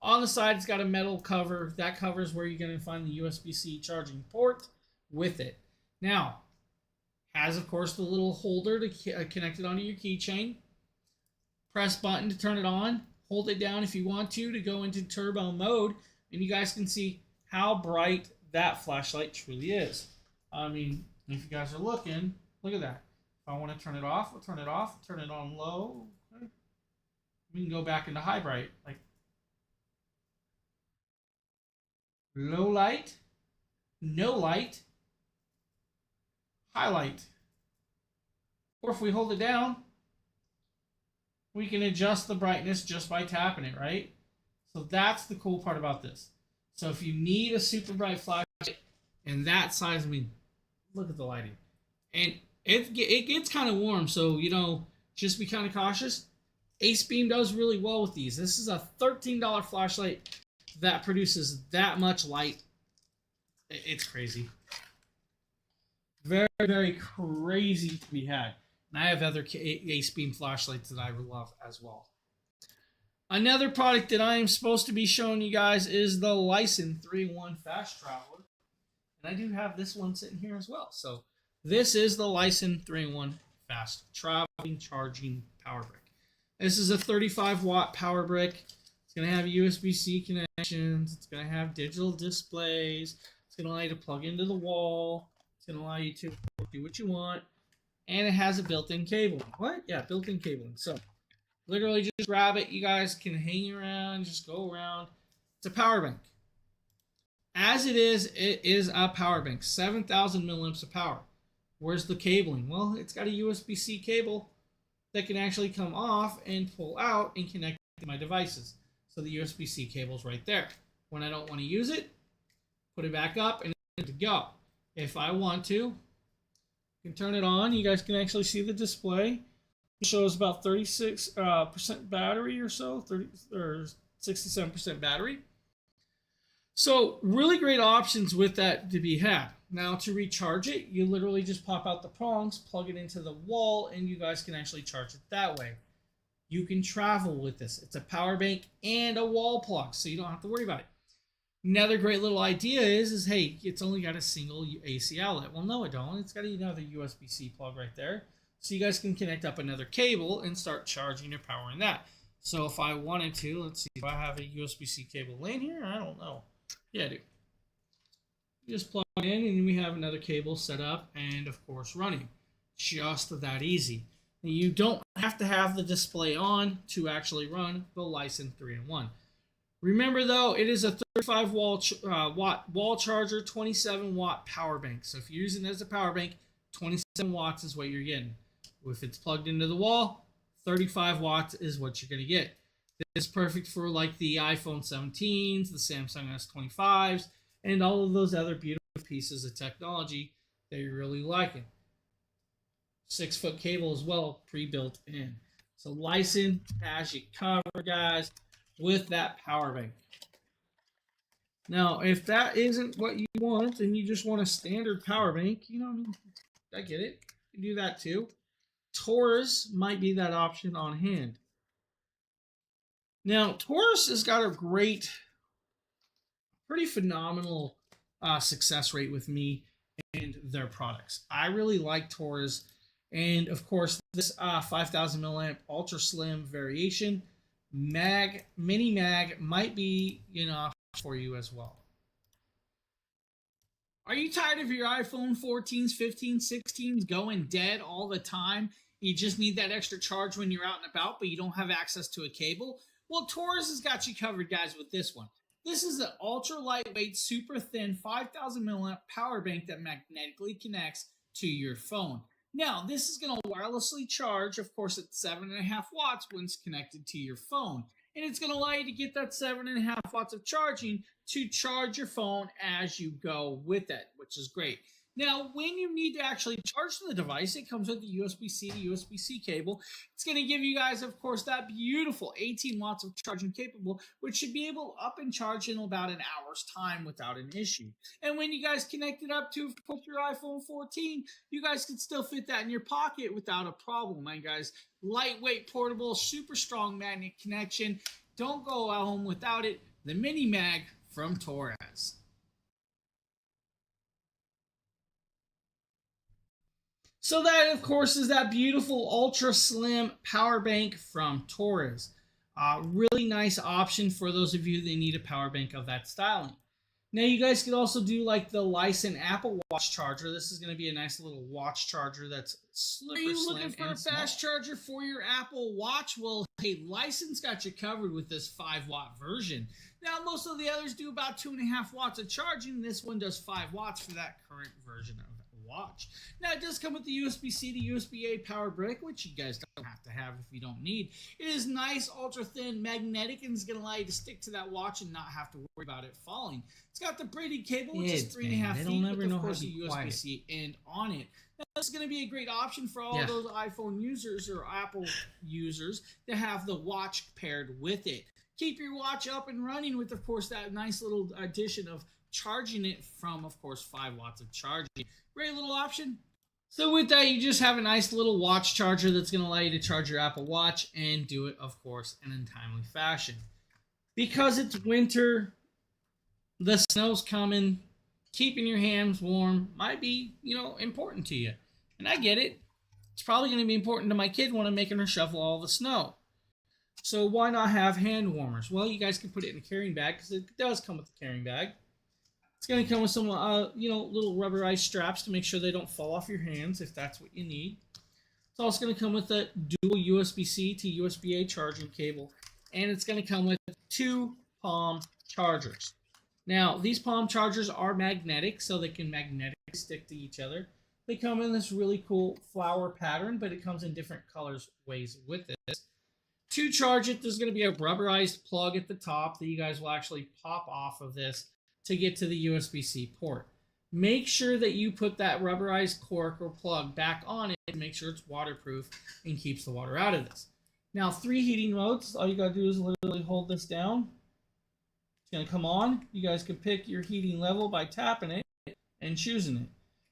On the side, it's got a metal cover. That covers where you're going to find the USB-C charging port with it. Now, has, of course, the little holder to connect it onto your keychain. Press button to turn it on. Hold it down if you want to go into turbo mode. And you guys can see how bright that flashlight truly is. I mean, if you guys are looking, look at that. If I want to turn it off, I'll turn it off. Turn it on low. Okay. We can go back into high bright. Like, low light, no light, highlight. Or if we hold it down, we can adjust the brightness just by tapping it, right? So that's the cool part about this. So if you need a super bright flashlight in that size, I mean, look at the lighting. And it gets kind of warm, so, you know, just be kind of cautious. Ace Beam does really well with these. This is a $13 flashlight that produces that much light. It's crazy. Very, very crazy to be had. And I have other Ace Beam flashlights that I love as well. Another product that I am supposed to be showing you guys is the Lysen 3-in-1 Fast Traveler. And I do have this one sitting here as well. So this is the Lysen 3-in-1 Fast Traveling Charging Power Brick. This is a 35-watt power brick. It's going to have USB-C connections. It's going to have digital displays. It's going to allow you to plug into the wall. It's going to allow you to do what you want. And it has a built-in cabling. What? Yeah, built-in cabling. So literally just grab it. You guys can hang around, just go around. It's a power bank. As it is a power bank. 7,000 milliamps of power. Where's the cabling? Well, it's got a USB-C cable that can actually come off and pull out and connect to my devices. So the USB-C cable's right there. When I don't want to use it, put it back up and it's good to go. If I want to, I can turn it on. You guys can actually see the display. It shows about 36% battery or so, 30 or 67% battery. So really great options with that to be had. Now to recharge it, you literally just pop out the prongs, plug it into the wall, and you guys can actually charge it that way. You can travel with this. It's a power bank and a wall plug, so you don't have to worry about it. Another great little idea is hey, it's only got a single AC outlet. Well, no, it don't. It's got another USB-C plug right there. So you guys can connect up another cable and start charging your power in that. So if I wanted to, let's see, do I have a USB-C cable laying here? I don't know. Yeah, I do. You just plug it in and we have another cable set up and of course running. Just that easy. You don't have to have the display on to actually run the Lysen 3-in-1. Remember though, it is a 35 watt wall charger, 27 watt power bank. So if you're using it as a power bank, 27 watts is what you're getting. If it's plugged into the wall, 35 watts is what you're going to get. This is perfect for like the iPhone 17s, the Samsung S25s, and all of those other beautiful pieces of technology that you're really liking. 6-foot cable as well, pre-built in. So Lysen has you covered, guys, with that power bank. Now, if that isn't what you want and you just want a standard power bank, you know, I get it. You can do that too. Taurus might be that option on hand. Now, Taurus has got a great, pretty phenomenal success rate with me and their products. I really like Taurus. And of course, this 5,000 milliamp ultra slim variation mini mag might be for you as well. Are you tired of your iPhone 14s, 15s, 16s going dead all the time? You just need that extra charge when you're out and about, but you don't have access to a cable? Well, Taurus has got you covered, guys, with this one. This is an ultra lightweight, super thin 5,000 milliamp power bank that magnetically connects to your phone. Now, this is going to wirelessly charge, of course, at 7.5 watts when it's connected to your phone. And it's going to allow you to get that 7.5 watts of charging to charge your phone as you go with it, which is great. Now, when you need to actually charge the device, it comes with the USB-C to USB-C cable. It's going to give you guys, of course, that beautiful 18 watts of charging capable, which should be able to up and charge in about an hour's time without an issue. And when you guys connect it up to, of course, your iPhone 14, you guys can still fit that in your pocket without a problem, my guys. Lightweight, portable, super strong magnet connection. Don't go at home without it. The Mini Mag from Taurus. So that, of course, is that beautiful ultra slim power bank from Taurus. Really nice option for those of you that need a power bank of that styling. Now, you guys could also do like the Lysen Apple Watch charger. This is going to be a nice little watch charger that's super slim. Are you looking for a fast charger for your Apple Watch? Well, hey, Lysen's got you covered with this 5-watt version. Now, most of the others do about 2.5 watts of charging. This one does 5 watts for that current version of watch. Now, it does come with the USB-C to USB-A power brick, which you guys don't have to have if you don't need. It is nice, ultra thin, magnetic, and is going to allow you to stick to that watch and not have to worry about it falling. It's got the braided cable, which is 3.5 feet, with, of course, a USB-C end on it. Now, this is going to be a great option for all those iPhone users or Apple users to have the watch paired with it. Keep your watch up and running with, of course, that nice little addition of charging it from, of course, 5 watts of charging. Great little option. So with that, you just have a nice little watch charger that's going to allow you to charge your Apple Watch and do it, of course, in a timely fashion. Because it's winter, the snow's coming, keeping your hands warm might be, important to you. And I get it. It's probably going to be important to my kid when I'm making her shovel all the snow. So why not have hand warmers? Well, you guys can put it in a carrying bag because it does come with a carrying bag. It's going to come with some, little rubberized straps to make sure they don't fall off your hands if that's what you need. It's also going to come with a dual USB-C to USB-A charging cable, and it's going to come with 2 palm chargers. Now, these palm chargers are magnetic, so they can magnetically stick to each other. They come in this really cool flower pattern, but it comes in different colors ways with this. To charge it, there's going to be a rubberized plug at the top that you guys will actually pop off of this to get to the USB-C port. Make sure that you put that rubberized cork or plug back on it to make sure it's waterproof and keeps the water out of this. Now, 3 heating modes. All you got to do is literally hold this down. It's going to come on. You guys can pick your heating level by tapping it and choosing it.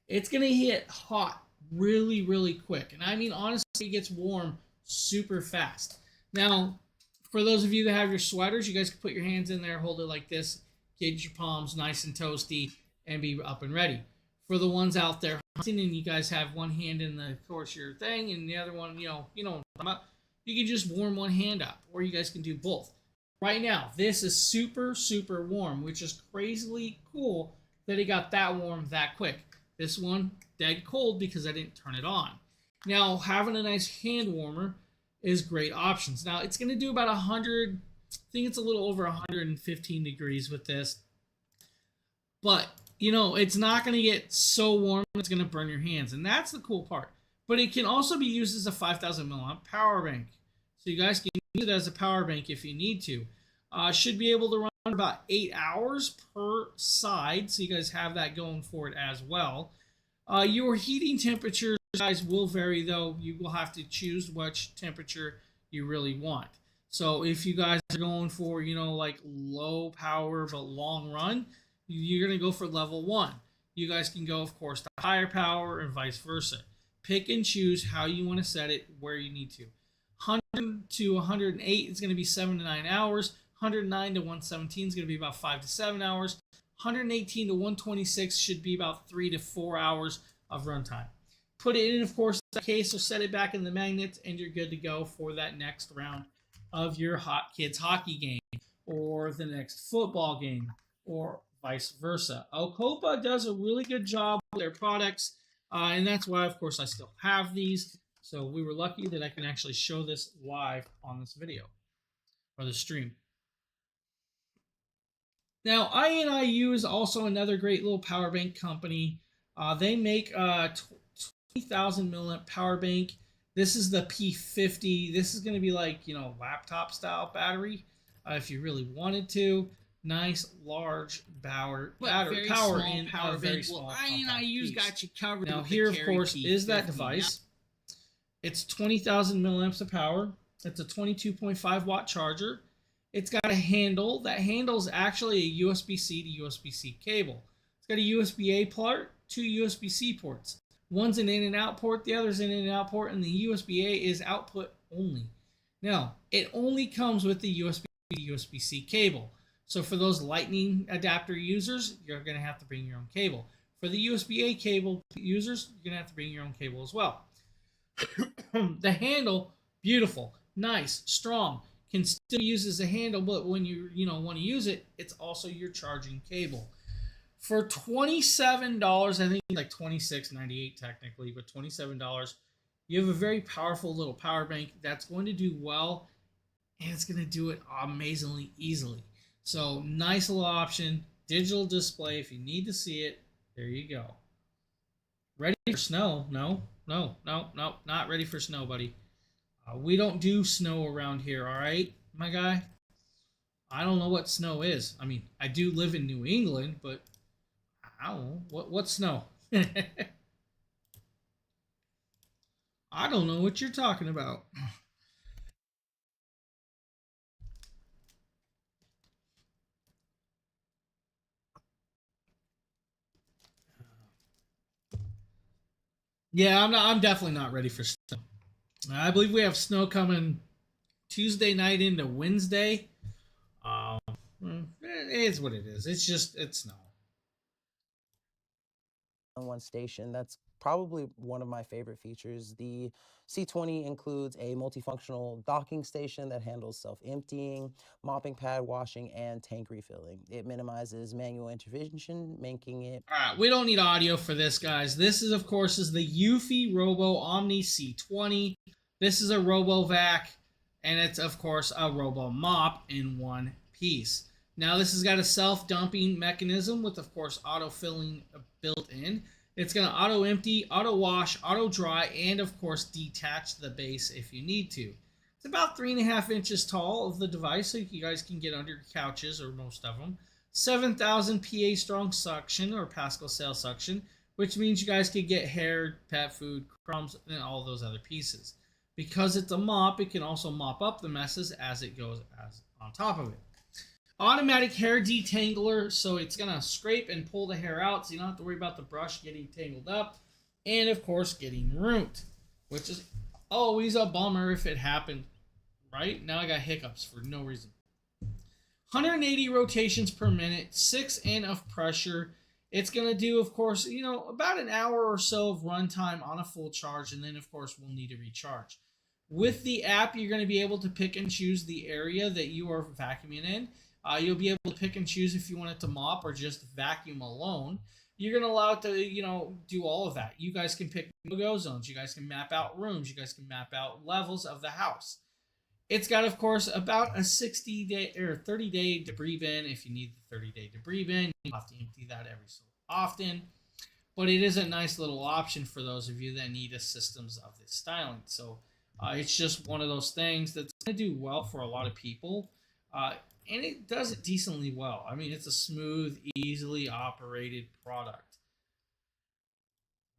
It's going to hit hot really, really quick. And I mean, honestly, it gets warm super fast. Now, for those of you that have your sweaters, you guys can put your hands in there, hold it like this, get your palms nice and toasty, and be up and ready. For the ones out there hunting and you guys have one hand in the, of course, your thing, and the other one, you know what I'm talking about, you can just warm one hand up, or you guys can do both. Right now, this is super, super warm, which is crazily cool that it got that warm that quick. This one, dead cold because I didn't turn it on. Now, having a nice hand warmer is great options. Now, it's going to do about 100, I think it's a little over 115 degrees with this. But, it's not going to get so warm it's going to burn your hands. And that's the cool part. But it can also be used as a 5,000 milliamp power bank. So you guys can use it as a power bank if you need to. Should be able to run about 8 hours per side. So you guys have that going for it as well. Your heating temperatures, guys, will vary, though. You will have to choose which temperature you really want. So if you guys are going for, like low power but long run, you're going to go for level 1. You guys can go, of course, to higher power and vice versa. Pick and choose how you want to set it where you need to. 100 to 108 is going to be 7 to 9 hours. 109 to 117 is going to be about 5 to 7 hours. 118 to 126 should be about 3 to 4 hours of runtime. Put it in, of course, the case, or set it back in the magnets, and you're good to go for that next round of your kids hockey game, or the next football game, or vice versa. Ocopa does a really good job with their products, and that's why, of course, I still have these. So we were lucky that I can actually show this live on this video, or the stream. Now, INIU is also another great little power bank company. They make a 20,000 milliamp power bank. This is the P50. This is going to be like, laptop style battery if you really wanted to. Nice, large power in power very small. Well, INIU's got you covered. Now, here, of course, is that device. It's 20,000 milliamps of power. It's a 22.5 watt charger. It's got a handle. That handle is actually a USB-C to USB-C cable. It's got a USB-A port, 2 USB-C ports. One's an in and out port, the other's an in and out port, and the USB-A is output only. Now, it only comes with the USB to USB-C cable. So for those lightning adapter users, you're going to have to bring your own cable. For the USB-A cable users, you're going to have to bring your own cable as well. The handle, beautiful, nice, strong. Can still be used as a handle, but when you want to use it, it's also your charging cable. For $27, I think it's like $26.98 technically, but $27, you have a very powerful little power bank that's going to do well, and it's going to do it amazingly easily. So nice little option, digital display. If you need to see it, there you go. Ready for snow? No, not ready for snow, buddy. We don't do snow around here, all right, my guy? I don't know what snow is. I mean, I do live in New England, but I don't know. What's snow? I don't know what you're talking about. Yeah, I'm definitely not ready for snow. I believe we have snow coming Tuesday night into Wednesday. Um, it is what it is. It's snow. On one station. That's probably one of my favorite features. The C20 includes a multifunctional docking station that handles self-emptying, mopping pad washing, and tank refilling. It minimizes manual intervention, making it... All right, we don't need audio for this, guys. This is, of course, is the Eufy Robo Omni C20. This is a RoboVac, and it's, of course, a Robo Mop in one piece. Now, this has got a self-dumping mechanism with, of course, auto-filling built in. It's going to auto-empty, auto-wash, auto-dry, and, of course, detach the base if you need to. It's about 3.5 inches tall of the device, so you guys can get under your couches, or most of them. 7,000 PA strong suction, or Pascal cell suction, which means you guys could get hair, pet food, crumbs, and all those other pieces. Because it's a mop, it can also mop up the messes as it goes on top of it. Automatic hair detangler, so it's going to scrape and pull the hair out, so you don't have to worry about the brush getting tangled up. And, of course, getting ruined, which is always a bummer if it happened. Right? Now I got hiccups for no reason. 180 rotations per minute, 6 in of pressure. It's going to do, of course, about an hour or so of runtime on a full charge, and then, of course, we'll need to recharge. With the app, you're going to be able to pick and choose the area that you are vacuuming in. You'll be able to pick and choose if you want it to mop or just vacuum alone. You're going to allow it to, do all of that. You guys can pick no-go zones. You guys can map out rooms. You guys can map out levels of the house. It's got, of course, about a 60-day or 30-day debris bin. If you need the 30-day debris bin, you have to empty that every so often. But it is a nice little option for those of you that need a systems of this styling. So it's just one of those things that's going to do well for a lot of people. And it does it decently well. I mean, it's a smooth, easily operated product.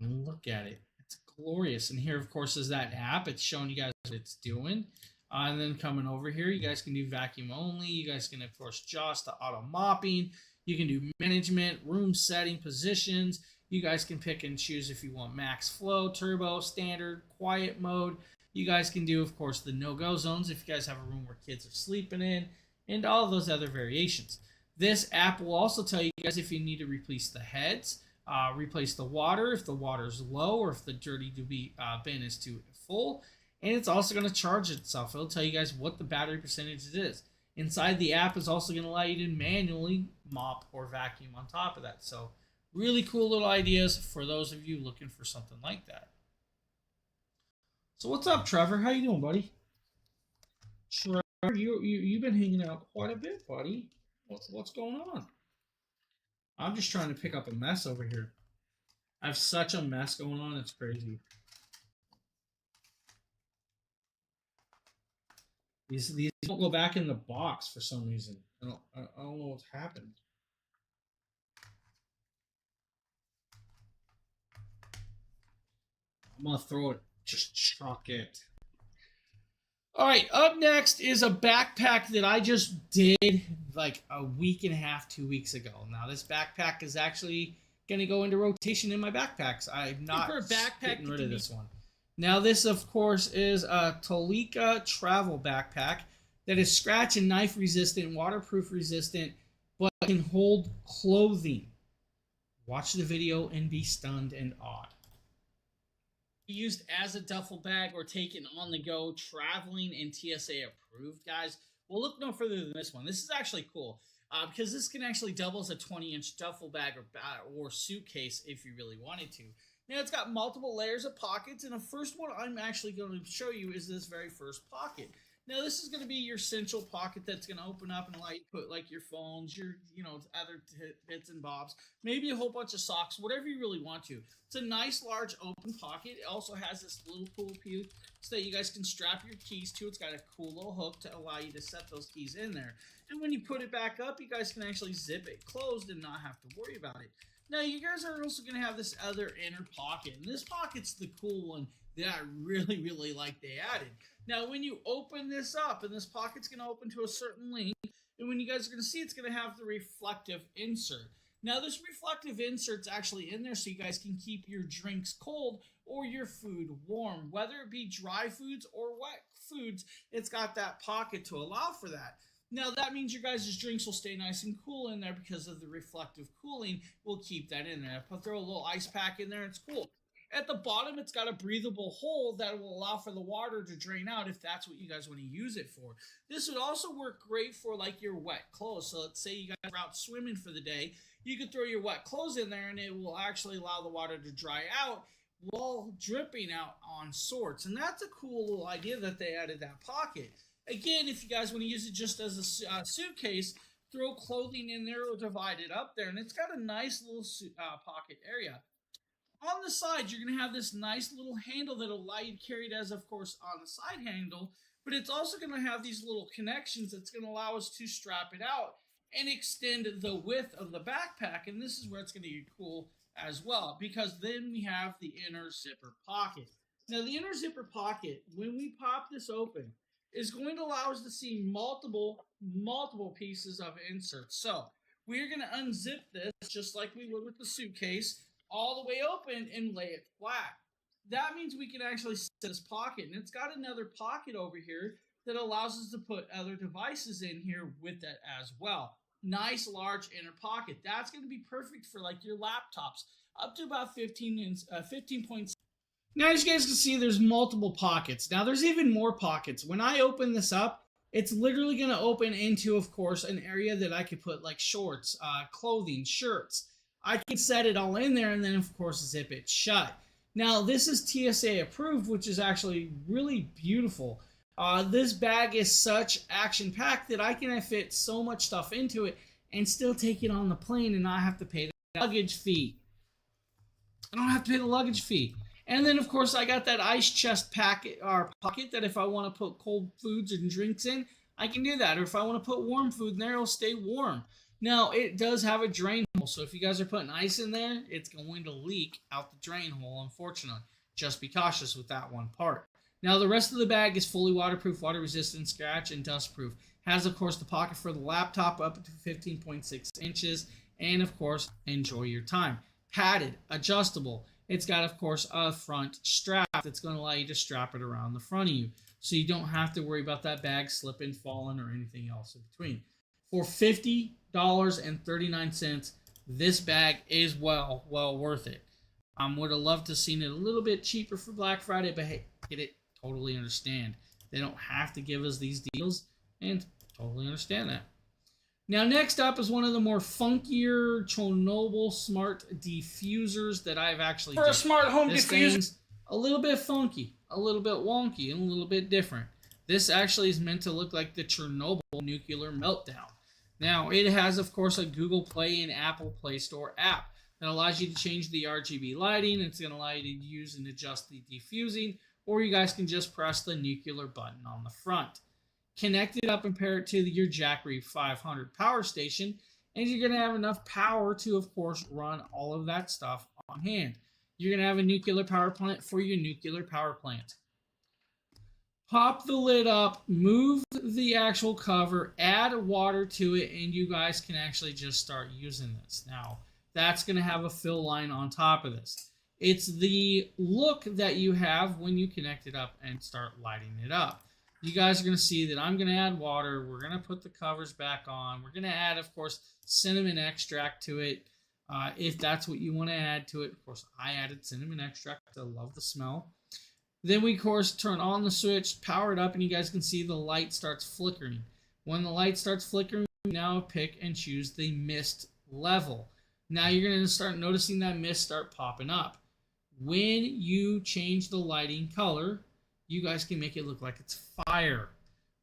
And look at it. It's glorious. And here, of course, is that app. It's showing you guys what it's doing. And then coming over here, you guys can do vacuum only. You guys can, of course, adjust to auto mopping. You can do management, room setting, positions. You guys can pick and choose if you want max flow, turbo, standard, quiet mode. You guys can do, of course, the no-go zones if you guys have a room where kids are sleeping in, and all those other variations. This app will also tell you guys if you need to replace the heads, replace the water, if the water's low, or if the dirty bin is too full. And it's also going to charge itself. It'll tell you guys what the battery percentage is. Inside the app is also going to allow you to manually mop or vacuum on top of that. So really cool little ideas for those of you looking for something like that. So what's up, Trevor? How you doing, buddy? Trevor, you've been hanging out quite a bit, buddy. What's going on? I'm just trying to pick up a mess over here. I have such a mess going on. It's crazy. These don't go back in the box for some reason. I don't know what's happened. I'm gonna throw it. Just chuck it. All right, up next is a backpack that I just did like a week and a half, 2 weeks ago. Now this backpack is actually gonna go into rotation in my backpacks. I'm not getting rid of this one. Now this, of course, is a Tolika travel backpack that is scratch and knife resistant, waterproof resistant, but can hold clothing. Watch the video and be stunned and awed. Used as a duffel bag or taken on the go, traveling and TSA approved, guys. Well, look no further than this one. This is actually cool because this can actually double as a 20-inch duffel bag or suitcase if you really wanted to. Now, it's got multiple layers of pockets, and the first one I'm actually going to show you is this very first pocket. Now, this is going to be your central pocket that's going to open up and allow you to put, like, your phones, your, other bits and bobs, maybe a whole bunch of socks, whatever you really want to. It's a nice, large, open pocket. It also has this little cool piece so that you guys can strap your keys to. It's got a cool little hook to allow you to set those keys in there. And when you put it back up, you guys can actually zip it closed and not have to worry about it. Now, you guys are also going to have this other inner pocket, and this pocket's the cool one that I really, really like they added. Now, when you open this up, and this pocket's going to open to a certain length, and when you guys are going to see, it's going to have the reflective insert. Now, this reflective insert's actually in there so you guys can keep your drinks cold or your food warm. Whether it be dry foods or wet foods, it's got that pocket to allow for that. Now, that means your guys' drinks will stay nice and cool in there because of the reflective cooling. We'll keep that in there. If I throw a little ice pack in there, it's cool. At the bottom, it's got a breathable hole that will allow for the water to drain out if that's what you guys want to use it for. This would also work great for like your wet clothes. So let's say you guys are out swimming for the day. You could throw your wet clothes in there and it will actually allow the water to dry out while dripping out on sorts. And that's a cool little idea that they added that pocket. Again, if you guys want to use it just as a suitcase, throw clothing in there or divide it up there. And it's got a nice little pocket area. On the side, you're going to have this nice little handle that will allow you to carry it as, of course, on the side handle. But it's also going to have these little connections that's going to allow us to strap it out and extend the width of the backpack. And this is where it's going to be cool as well, because then we have the inner zipper pocket. Now, the inner zipper pocket, when we pop this open, is going to allow us to see multiple pieces of inserts. So we're going to unzip this just like we would with the suitcase, all the way open and lay it flat. That means we can actually set this pocket, and it's got another pocket over here that allows us to put other devices in here with that as well. Nice large inner pocket. That's going to be perfect for like your laptops, up to about 15.6. Now, as you guys can see, there's multiple pockets. Now, there's even more pockets. When I open this up, it's literally going to open into, of course, an area that I could put like shorts, clothing, shirts. I can set it all in there and then, of course, zip it shut. Now, this is TSA approved, which is actually really beautiful. This bag is such action-packed that I can fit so much stuff into it and still take it on the plane and not have to pay the luggage fee. I don't have to pay the luggage fee. And then, of course, I got that ice chest pocket that if I want to put cold foods and drinks in, I can do that. Or if I want to put warm food in there, it'll stay warm. Now, it does have a drain hole, so if you guys are putting ice in there, it's going to leak out the drain hole, unfortunately. Just be cautious with that one part. Now, the rest of the bag is fully waterproof, water-resistant, scratch, and dust-proof. Has, of course, the pocket for the laptop up to 15.6 inches, and, of course, enjoy your time. Padded, adjustable. It's got, of course, a front strap that's going to allow you to strap it around the front of you, so you don't have to worry about that bag slipping, falling, or anything else in between. For $50.39, this bag is well worth it. Would have loved to have seen it a little bit cheaper for Black Friday, but hey, get it, totally understand. They don't have to give us these deals, and totally understand that. Now, next up is one of the more funkier Chernobyl smart diffusers that I've actually done. For a smart home diffuser. A little bit funky, a little bit wonky, and a little bit different. This actually is meant to look like the Chernobyl nuclear meltdown. Now, it has, of course, a Google Play and Apple Play Store app that allows you to change the RGB lighting. It's going to allow you to use and adjust the diffusing, or you guys can just press the nuclear button on the front. Connect it up and pair it to your Jackery 500 power station, and you're going to have enough power to, of course, run all of that stuff on hand. You're going to have a nuclear power plant for your nuclear power plant. Pop the lid up, move the actual cover, add water to it, and you guys can actually just start using this. Now, that's going to have a fill line on top of this. It's the look that you have when you connect it up and start lighting it up. You guys are going to see that I'm going to add water. We're going to put the covers back on. We're going to add, of course, cinnamon extract to it. If that's what you want to add to it. Of course, I added cinnamon extract. I love the smell. Then we, of course, turn on the switch, power it up, and you guys can see the light starts flickering. When the light starts flickering, we now pick and choose the mist level. Now you're going to start noticing that mist start popping up. When you change the lighting color, you guys can make it look like it's fire,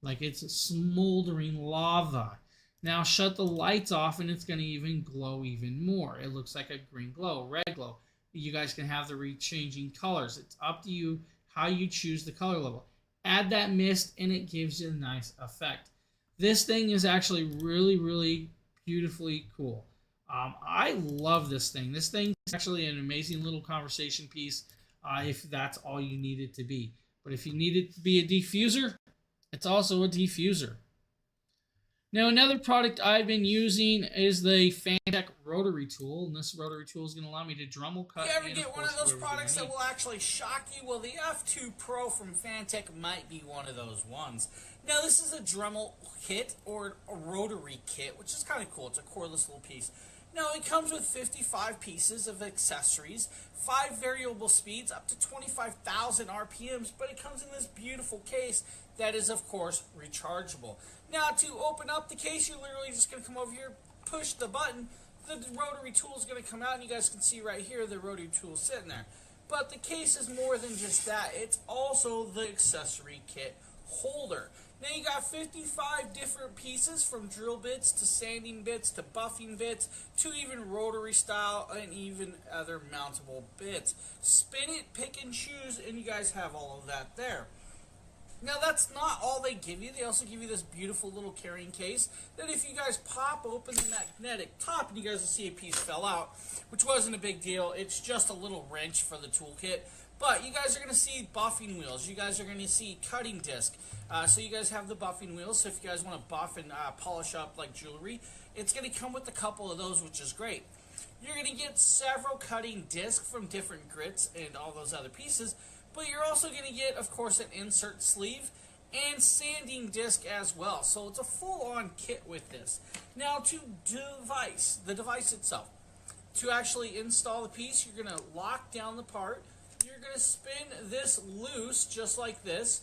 like it's smoldering lava. Now shut the lights off and it's going to even glow even more. It looks like a green glow, red glow. You guys can have the changing colors. It's up to you how you choose the color level. Add that mist and it gives you a nice effect. This thing is actually really beautifully cool. I love this thing. This thing is actually an amazing little conversation piece if that's all you need it to be. But if you need it to be a diffuser, it's also a diffuser. Now, another product I've been using is the Fantech rotary tool, and this rotary tool is going to allow me to Dremel cut. You ever get one of those products that will actually shock you? Well, the F2 Pro from Fantech might be one of those ones. Now, this is a Dremel kit, or a rotary kit, which is kind of cool. It's a cordless little piece. Now, it comes with 55 pieces of accessories, 5 variable speeds, up to 25,000 RPMs, but it comes in this beautiful case that is, of course, rechargeable. Now, to open up the case, you're literally just going to come over here, push the button, the rotary tool is going to come out, and you guys can see right here the rotary tool sitting there. But the case is more than just that. It's also the accessory kit holder. Now you got 55 different pieces, from drill bits to sanding bits to buffing bits to even rotary style and even other mountable bits. Spin it, pick and choose, and you guys have all of that there. Now that's not all they give you. They also give you this beautiful little carrying case that if you guys pop open the magnetic top, and you guys will see a piece fell out, which wasn't a big deal. It's just a little wrench for the toolkit. But you guys are going to see buffing wheels. You guys are going to see cutting disc. So you guys have the buffing wheels. So if you guys want to buff and polish up like jewelry, it's going to come with a couple of those, which is great. You're going to get several cutting discs from different grits and all those other pieces. But you're also going to get, of course, an insert sleeve and sanding disc as well. So it's a full-on kit with this. Now to the device itself. To actually install the piece, you're going to lock down the part. You're going to spin this loose, just like this.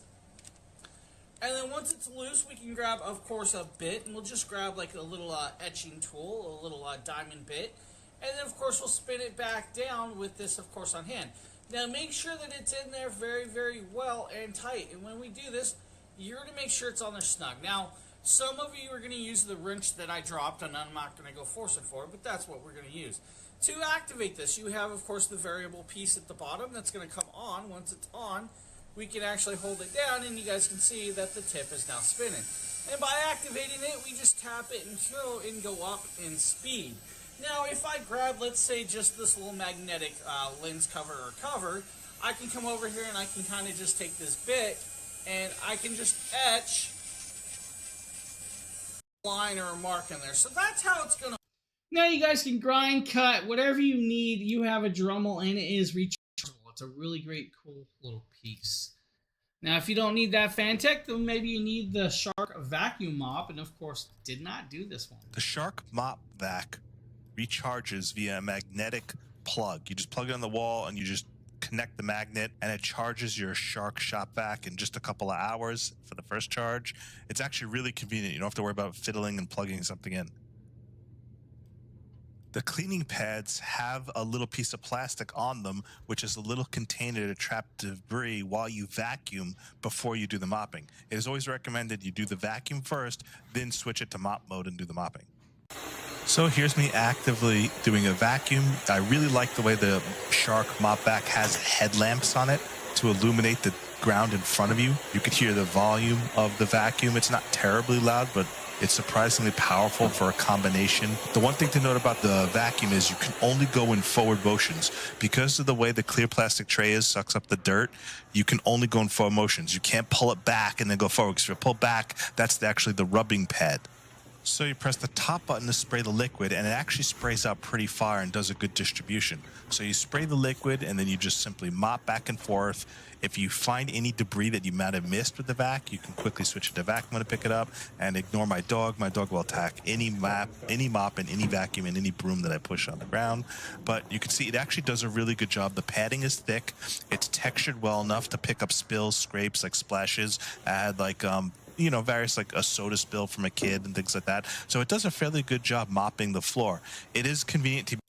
And then once it's loose, we can grab, of course, a bit. And we'll just grab like a little etching tool, a little diamond bit. And then, of course, we'll spin it back down with this, of course, on hand. Now, make sure that it's in there very, very well and tight. And when we do this, you're going to make sure it's on there snug. Now, some of you are going to use the wrench that I dropped, and I'm not going to go forcing for it, but that's what we're going to use. To activate this, you have, of course, the variable piece at the bottom that's going to come on. Once it's on, we can actually hold it down, and you guys can see that the tip is now spinning. And by activating it, we just tap it and go up in speed. Now, if I grab, let's say, just this little magnetic lens cover or cover, I can come over here and I can kind of just take this bit and I can just etch a line or a mark in there. So that's how it's going to. Now you guys can grind, cut, whatever you need. You have a Dremel and it is rechargeable. It's a really great, cool little piece. Now, if you don't need that Fantech, then maybe you need the Shark vacuum mop. And of course, did not do this one. The Shark Mop Vac recharges via a magnetic plug. You just plug it on the wall and you just connect the magnet and it charges your Shark Shop Vac in just a couple of hours for the first charge. It's actually really convenient. You don't have to worry about fiddling and plugging something in. The cleaning pads have a little piece of plastic on them, which is a little container to trap debris while you vacuum before you do the mopping. It is always recommended you do the vacuum first, then switch it to mop mode and do the mopping. So here's me actively doing a vacuum. I really like the way the Shark Mop Vac has headlamps on it to illuminate the ground in front of you. You could hear the volume of the vacuum. It's not terribly loud, but it's surprisingly powerful for a combination. The one thing to note about the vacuum is you can only go in forward motions. Because of the way the clear plastic tray is, sucks up the dirt, you can only go in forward motions. You can't pull it back and then go forward. Because if you pull back, that's actually the rubbing pad. So you press the top button to spray the liquid, and it actually sprays out pretty far and does a good distribution. So you spray the liquid, and then you just simply mop back and forth. If you find any debris that you might have missed with the vac, you can quickly switch it to vacuum to pick it up, and ignore my dog. My dog will attack any mop, and any vacuum, and any broom that I push on the ground. But you can see it actually does a really good job. The padding is thick. It's textured well enough to pick up spills, scrapes, like splashes. I had like you know, various like a soda spill from a kid and things like that. So it does a fairly good job mopping the floor. It is convenient to.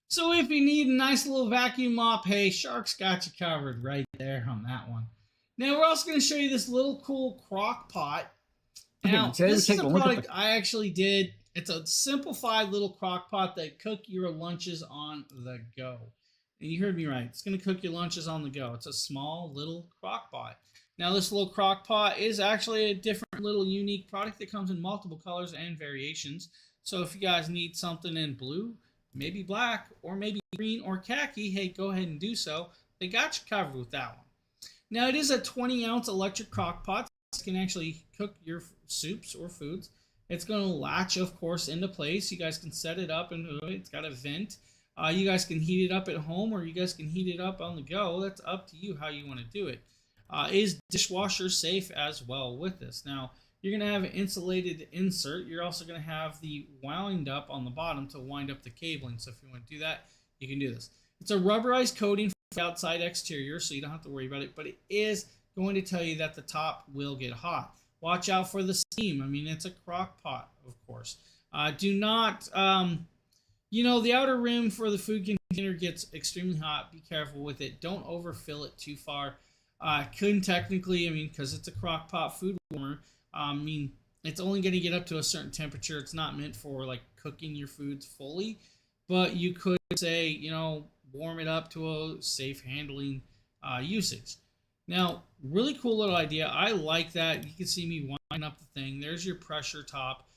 So if you need a nice little vacuum mop, hey, Shark's got you covered right there on that one. Now we're also going to show you this little cool crock pot. Now, this is a product I actually did. It's a simplified little crock pot that cook your lunches on the go. And you heard me right. It's going to cook your lunches on the go. It's a small little crock pot. Now, this little crock pot is actually a different little unique product that comes in multiple colors and variations. So if you guys need something in blue, maybe black, or maybe green or khaki, hey, go ahead and do so. They got you covered with that one. Now, it is a 20-ounce electric crock pot. It can actually cook your soups or foods. It's going to latch, of course, into place. You guys can set it up, and it's got a vent. You guys can heat it up at home, or you guys can heat it up on the go. That's up to you how you want to do it. Is dishwasher safe as well with this? Now, you're going to have an insulated insert. You're also going to have the wind up on the bottom to wind up the cabling. So if you want to do that, you can do this. It's a rubberized coating for the outside exterior, so you don't have to worry about it. But it is going to tell you that the top will get hot. Watch out for the steam. I mean, it's a crock pot, of course. Do not, the outer rim for the food container gets extremely hot. Be careful with it. Don't overfill it too far. Couldn't technically, because it's a crock pot food warmer, it's only going to get up to a certain temperature. It's not meant for, like, cooking your foods fully. But you could say, warm it up to a safe handling usage. Now, really cool little idea. I like that. You can see me wind up the thing. There's your pressure top.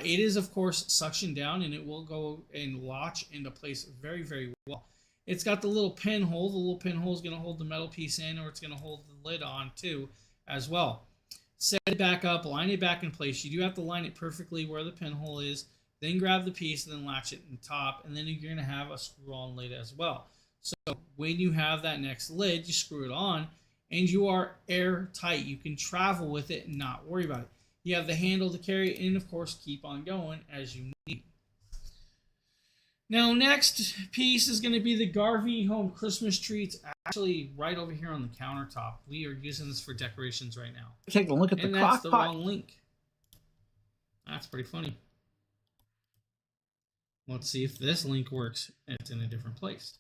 It is, of course, suction down, and it will go and latch into place very, very well. It's got the little pinhole. The little pinhole is going to hold the metal piece in, or it's going to hold the lid on, too, as well. Set it back up. Line it back in place. You do have to line it perfectly where the pinhole is. Then grab the piece and then latch it in top. And then you're going to have a screw-on lid as well. So when you have that next lid, you screw it on, and you are airtight. You can travel with it and not worry about it. You have the handle to carry it, and of course keep on going as you need. Now, next piece is going to be the Garvey Home Christmas tree. It's actually right over here on the countertop. We are using this for decorations right now. Take a look at the crock pot. And that's the wrong link. That's pretty funny. Let's see if this link works. It's in a different place.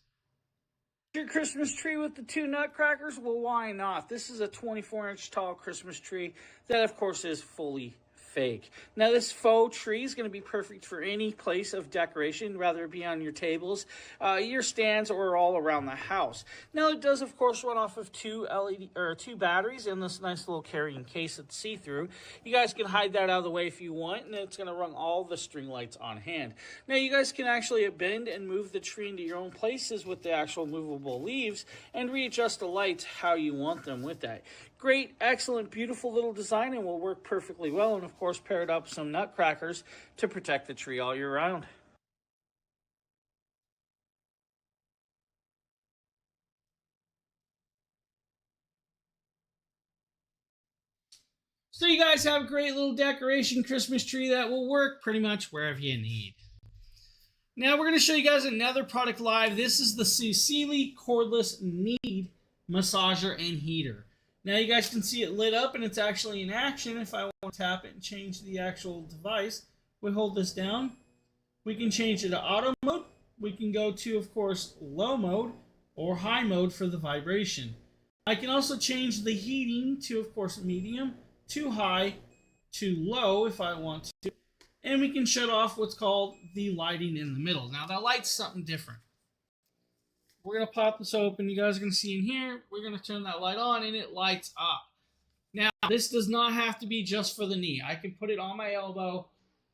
Your Christmas tree with the 2 nutcrackers? Well, why not? This is a 24-inch tall Christmas tree that, of course, is fully fake. Now, this faux tree is going to be perfect for any place of decoration, whether it be on your tables, your stands, or all around the house. Now, it does, of course, run off of 2 batteries in this nice little carrying case that's see-through. You guys can hide that out of the way if you want, and it's going to run all the string lights on hand. Now, you guys can actually bend and move the tree into your own places with the actual movable leaves and readjust the lights how you want them with that. Great, excellent, beautiful little design, and will work perfectly well, and of course paired up some nutcrackers to protect the tree all year round. So you guys have a great little decoration Christmas tree that will work pretty much wherever you need. Now we're going to show you guys another product live. This is the Susili cordless knead massager and heater. Now you guys can see it lit up and it's actually in action. If I want to tap it and change the actual device, we hold this down. We can change it to auto mode. We can go to, of course, low mode or high mode for the vibration. I can also change the heating to, of course, medium, to high, to low if I want to. And we can shut off what's called the lighting in the middle. Now that light's something different. We're going to pop this open. You guys are going to see in here. We're going to turn that light on and it lights up. Now, this does not have to be just for the knee. I can put it on my elbow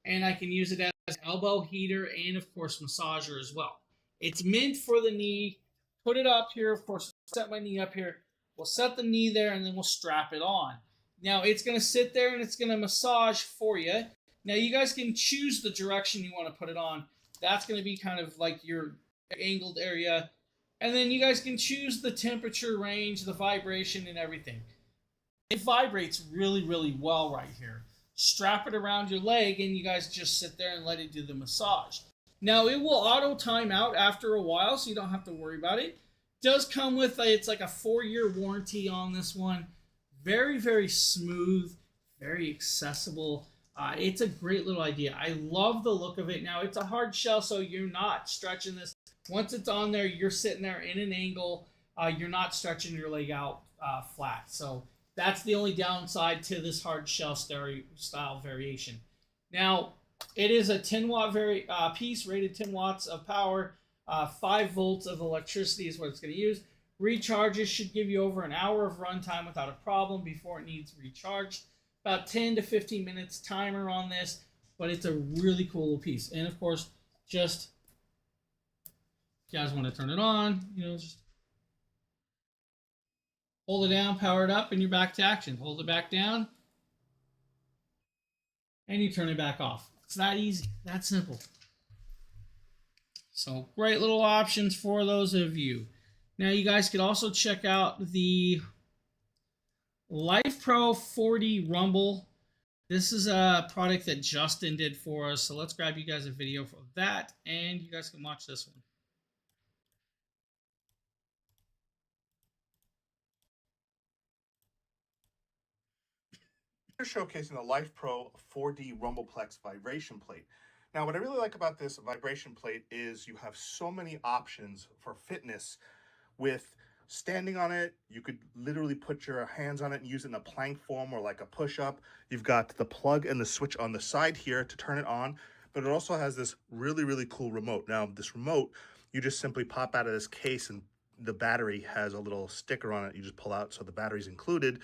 and I can use it as elbow heater and, of course, massager as well. It's meant for the knee. Put it up here. Of course, set my knee up here. We'll set the knee there and then we'll strap it on. Now, it's going to sit there and it's going to massage for you. Now, you guys can choose the direction you want to put it on. That's going to be kind of like your angled area. And then you guys can choose the temperature range, the vibration, and everything. It vibrates really, really well right here. Strap it around your leg, and you guys just sit there and let it do the massage. Now, it will auto time out after a while, so you don't have to worry about it. It does come with it's like a 4-year warranty on this one. Very, very smooth, very accessible. It's a great little idea. I love the look of it. Now, it's a hard shell, so you're not stretching this. Once it's on there, you're sitting there in an angle. You're not stretching your leg out flat. So that's the only downside to this hard shell style variation. Now, it is a 10-watt piece, rated 10 watts of power. 5 volts of electricity is what it's going to use. Recharges should give you over an hour of runtime without a problem before it needs recharged. About 10 to 15 minutes timer on this, but it's a really cool little piece. And of course, just if you guys want to turn it on, just hold it down, power it up, and you're back to action. Hold it back down, and you turn it back off. It's that easy, that simple. So great little options for those of you. Now you guys could also check out the Life Pro 4D Rumble. This is a product that Justin did for us. So let's grab you guys a video of that, and you guys can watch this one. We're showcasing the Life Pro 4D Rumbleplex vibration plate. Now, what I really like about this vibration plate is you have so many options for fitness. With standing on it, you could literally put your hands on it and use it in a plank form or like a push-up. You've got the plug and the switch on the side here to turn it on, but it also has this really, really cool remote. Now, this remote, you just simply pop out of this case and the battery has a little sticker on it. You just pull out, so the battery's included,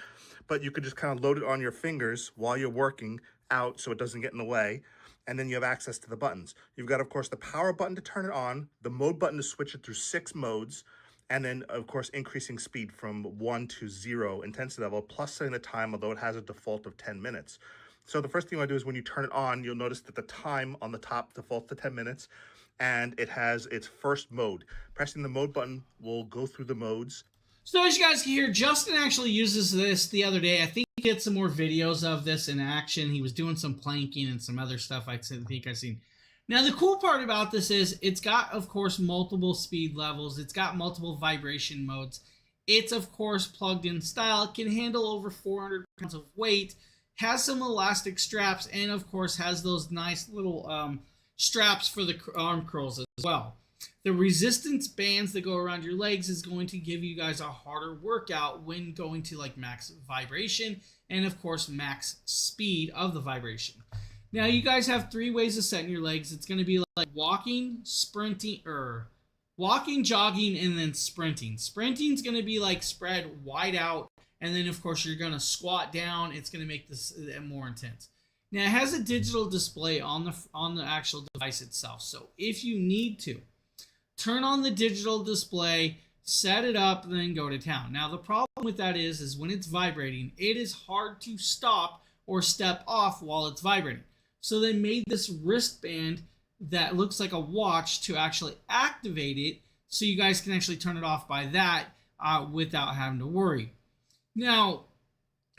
but you could just kind of load it on your fingers while you're working out so it doesn't get in the way. And then you have access to the buttons. You've got, of course, the power button to turn it on, the mode button to switch it through 6 modes, and then, of course, increasing speed from 1 to 0 intensity level, plus setting the time, although it has a default of 10 minutes. So the first thing you want to do is when you turn it on, you'll notice that the time on the top defaults to 10 minutes, and it has its first mode. Pressing the mode button will go through the modes. So as you guys can hear, Justin actually uses this the other day. I think he did some more videos of this in action. He was doing some planking and some other stuff I think I've seen. Now, the cool part about this is it's got, of course, multiple speed levels. It's got multiple vibration modes. It's, of course, plugged in style. It can handle over 400 pounds of weight, has some elastic straps, and, of course, has those nice little straps for the arm curls as well. The resistance bands that go around your legs is going to give you guys a harder workout when going to like max vibration and of course max speed of the vibration. Now you guys have 3 ways of setting your legs. It's going to be like walking, sprinting, walking, jogging, and then sprinting. Sprinting is going to be like spread wide out, and then of course you're going to squat down. It's going to make this more intense. Now it has a digital display on the actual device itself. So if you need to, turn on the digital display, set it up, and then go to town. Now the problem with that is when it's vibrating, it is hard to stop or step off while it's vibrating. So they made this wristband that looks like a watch to actually activate it, so you guys can actually turn it off by that without having to worry. Now,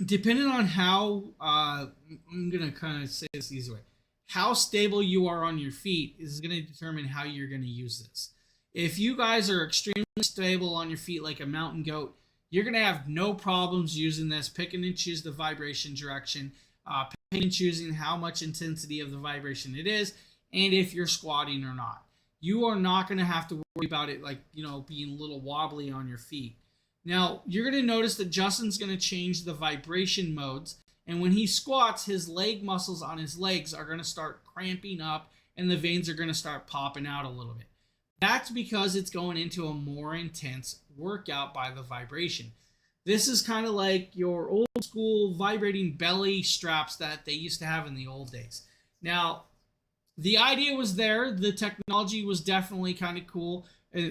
depending on how, I'm going to kind of say this easy way, how stable you are on your feet is going to determine how you're going to use this. If you guys are extremely stable on your feet like a mountain goat, you're going to have no problems using this, picking and choose the vibration direction, picking and choosing how much intensity of the vibration it is, and if you're squatting or not. You are not going to have to worry about it like, being a little wobbly on your feet. Now, you're going to notice that Justin's going to change the vibration modes, and when he squats, his leg muscles on his legs are going to start cramping up, and the veins are going to start popping out a little bit. That's because it's going into a more intense workout by the vibration. This is kind of like your old school vibrating belly straps that they used to have in the old days. Now, the idea was there. The technology was definitely kind of cool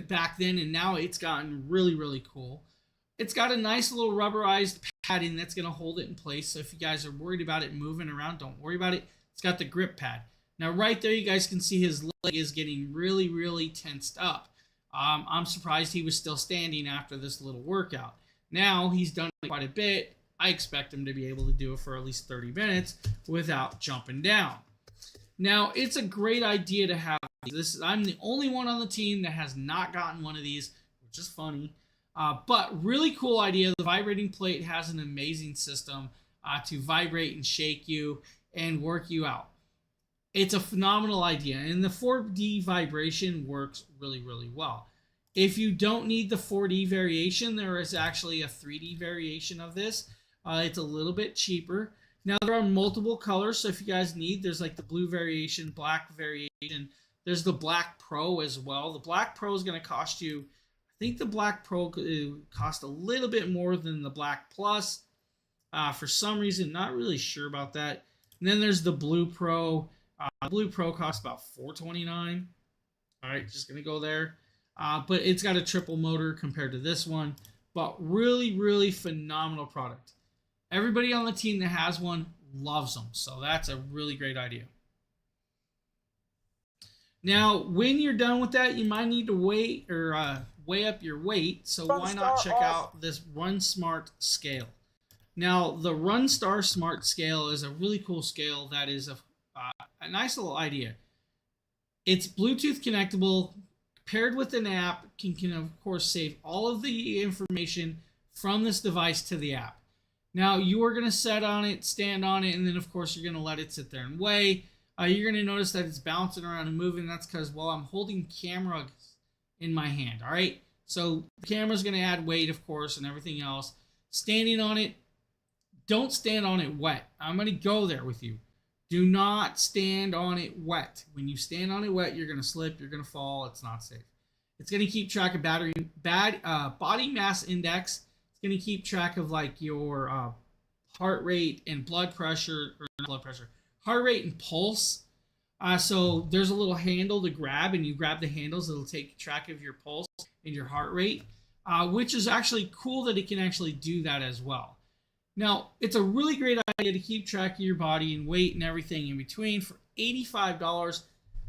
back then, and now it's gotten really, really cool. It's got a nice little rubberized padding that's going to hold it in place. So if you guys are worried about it moving around, don't worry about it. It's got the grip pad. Now, right there, you guys can see his leg is getting really, really tensed up. I'm surprised he was still standing after this little workout. Now, he's done it quite a bit. I expect him to be able to do it for at least 30 minutes without jumping down. Now, it's a great idea to have this. I'm the only one on the team that has not gotten one of these, which is funny. But really cool idea. The vibrating plate has an amazing system to vibrate and shake you and work you out. It's a phenomenal idea, and the 4D vibration works really, really well. If you don't need the 4D variation, there is actually a 3D variation of this. It's a little bit cheaper. Now, there are multiple colors, so if you guys need, there's like the blue variation, black variation. There's the Black Pro as well. The Black Pro is going to cost you, I think the Black Pro cost a little bit more than the Black Plus. For some reason, not really sure about that. And then there's the Blue Pro. Blue Pro costs about $429. All right, just going to go there. But it's got a triple motor compared to this one. But really, really phenomenal product. Everybody on the team that has one loves them. So that's a really great idea. Now, when you're done with that, you might need to wait or weigh up your weight. So why not check out this Run Smart scale? Now, the Run Star Smart scale is a really cool scale that is a nice little idea. It's Bluetooth connectable, paired with an app, can of course save all of the information from this device to the app. Now, you are going to set on it, stand on it, and then of course you're going to let it sit there and weigh. You're going to notice that it's bouncing around and moving. That's because, well, I'm holding cameras in my hand, all right? So the camera's going to add weight, of course, and everything else. Standing on it, don't stand on it wet. I'm going to go there with you. Do not stand on it wet. When you stand on it wet, you're going to slip, you're going to fall. It's not safe. It's going to keep track of body mass index. It's going to keep track of like your heart rate and blood pressure, or not blood pressure, heart rate and pulse. So there's a little handle to grab, and you grab the handles. It'll take track of your pulse and your heart rate, which is actually cool that it can actually do that as well. Now, it's a really great idea to keep track of your body and weight and everything in between. For $85,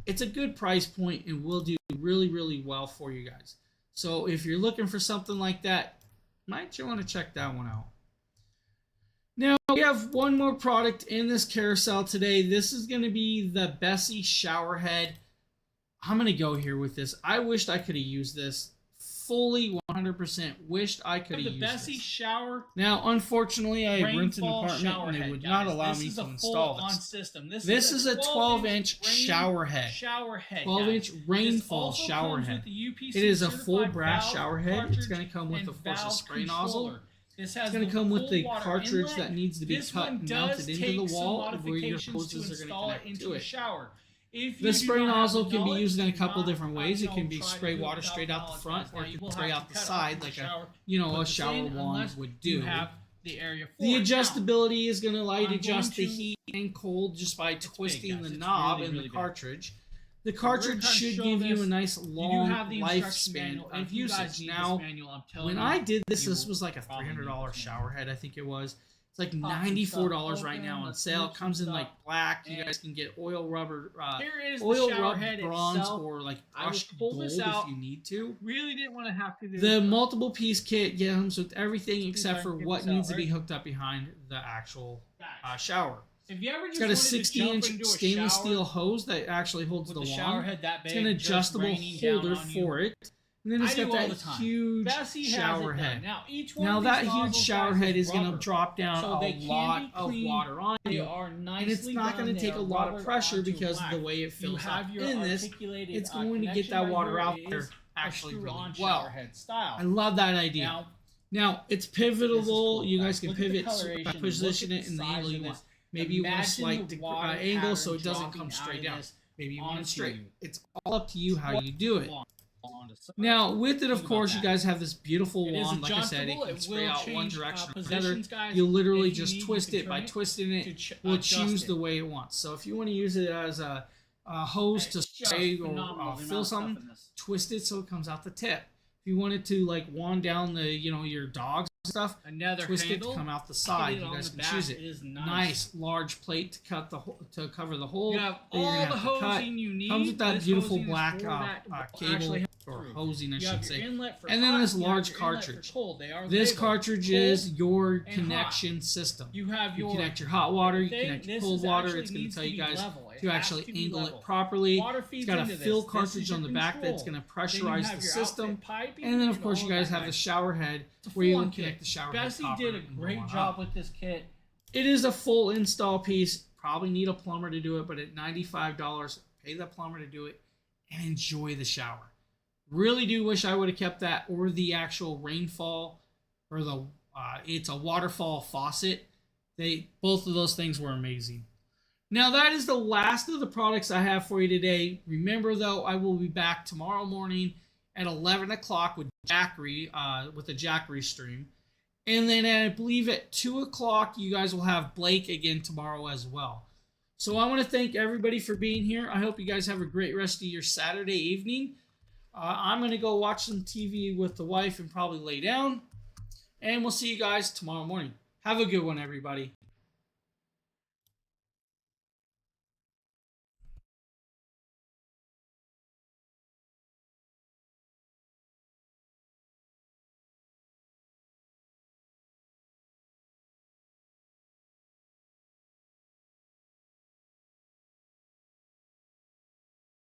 it's a good price point and will do really, really well for you guys. So if you're looking for something like that, might you want to check that one out. Now, we have one more product in this carousel today. This is going to be the Bessie shower head. I'm going to go here with this. I wished I could have used this. Fully 100% wished I could have used the Bessie this. shower. Now, unfortunately, I rented an apartment and they would not allow me to install this. System. This is a 12-inch shower head. 12-inch rainfall shower head. It is a full brass shower head. It's going to come with, of course, a spray nozzle. It's going to come with the cartridge that needs to be cut and mounted into the wall where your hoses are going to connect to it. The spray nozzle can be used in a couple different ways. It can be spray water straight out the front, or it can spray out the side like a shower wand would do. The adjustability is going to allow you to adjust the heat and cold just by twisting the knob in the cartridge. The cartridge should give you a nice long lifespan of usage. Now, when I did this, this was like a $300 shower head, I think it was. It's like $94 right now on sale. It comes in like black. You guys can get oil rubber, oil rubbed bronze, or like brushed gold if you need to. Really didn't want to have to do the multiple piece kit comes with everything except for what needs to be hooked up behind the actual shower. If you ever it's got a 60-inch stainless steel hose that actually holds the wand. It's an adjustable holder for it. And then it's got that huge shower head. Now that huge shower head is going to drop down a lot of water on you. And it's not going to take a lot of pressure because of the way it fills up in this. It's going to get that water out there actually really well. I love that idea. Now, it's pivotable. You guys can pivot, position it in the angle you want. Maybe you want a slight angle so it doesn't come straight down. Maybe you want it straight. It's all up to you how you do it. Now, with it, of course, you guys have this beautiful wand. Like I said, it can spray out one direction or the other. You literally just twist it. By twisting it, will choose the way it wants. So if you want to use it as a hose to spray or fill something, twist it so it comes out the tip. If you want it to like wand down the, your dogs and stuff, twist it to come out the side. You guys can choose it. Nice large plate to cut to cover the hole. You have all the hosing you need. Comes with that beautiful black cable. Or hosing, I should say. And then this large cartridge. This cartridge is your connection system. You connect your hot water, you connect your cold water. It's going to tell you guys to actually angle it properly. It's got a fill cartridge on the back that's going to pressurize the system. And then, of course, you guys have the shower head where you can connect the shower head. Bessie did a great job with this kit. It is a full install piece. Probably need a plumber to do it, but at $95, pay the plumber to do it and enjoy the shower. Really do wish I would have kept that, or the actual rainfall, or the it's a waterfall faucet. Both of those things were amazing. Now that is the last of the products I have for you today. Remember though, I will be back tomorrow morning at 11 o'clock with Jackery, with the Jackery stream, and then I believe at 2 o'clock you guys will have Blake again tomorrow as well. So I want to thank everybody for being here. I hope you guys have a great rest of your Saturday evening. I'm going to go watch some TV with the wife and probably lay down. And we'll see you guys tomorrow morning. Have a good one, everybody.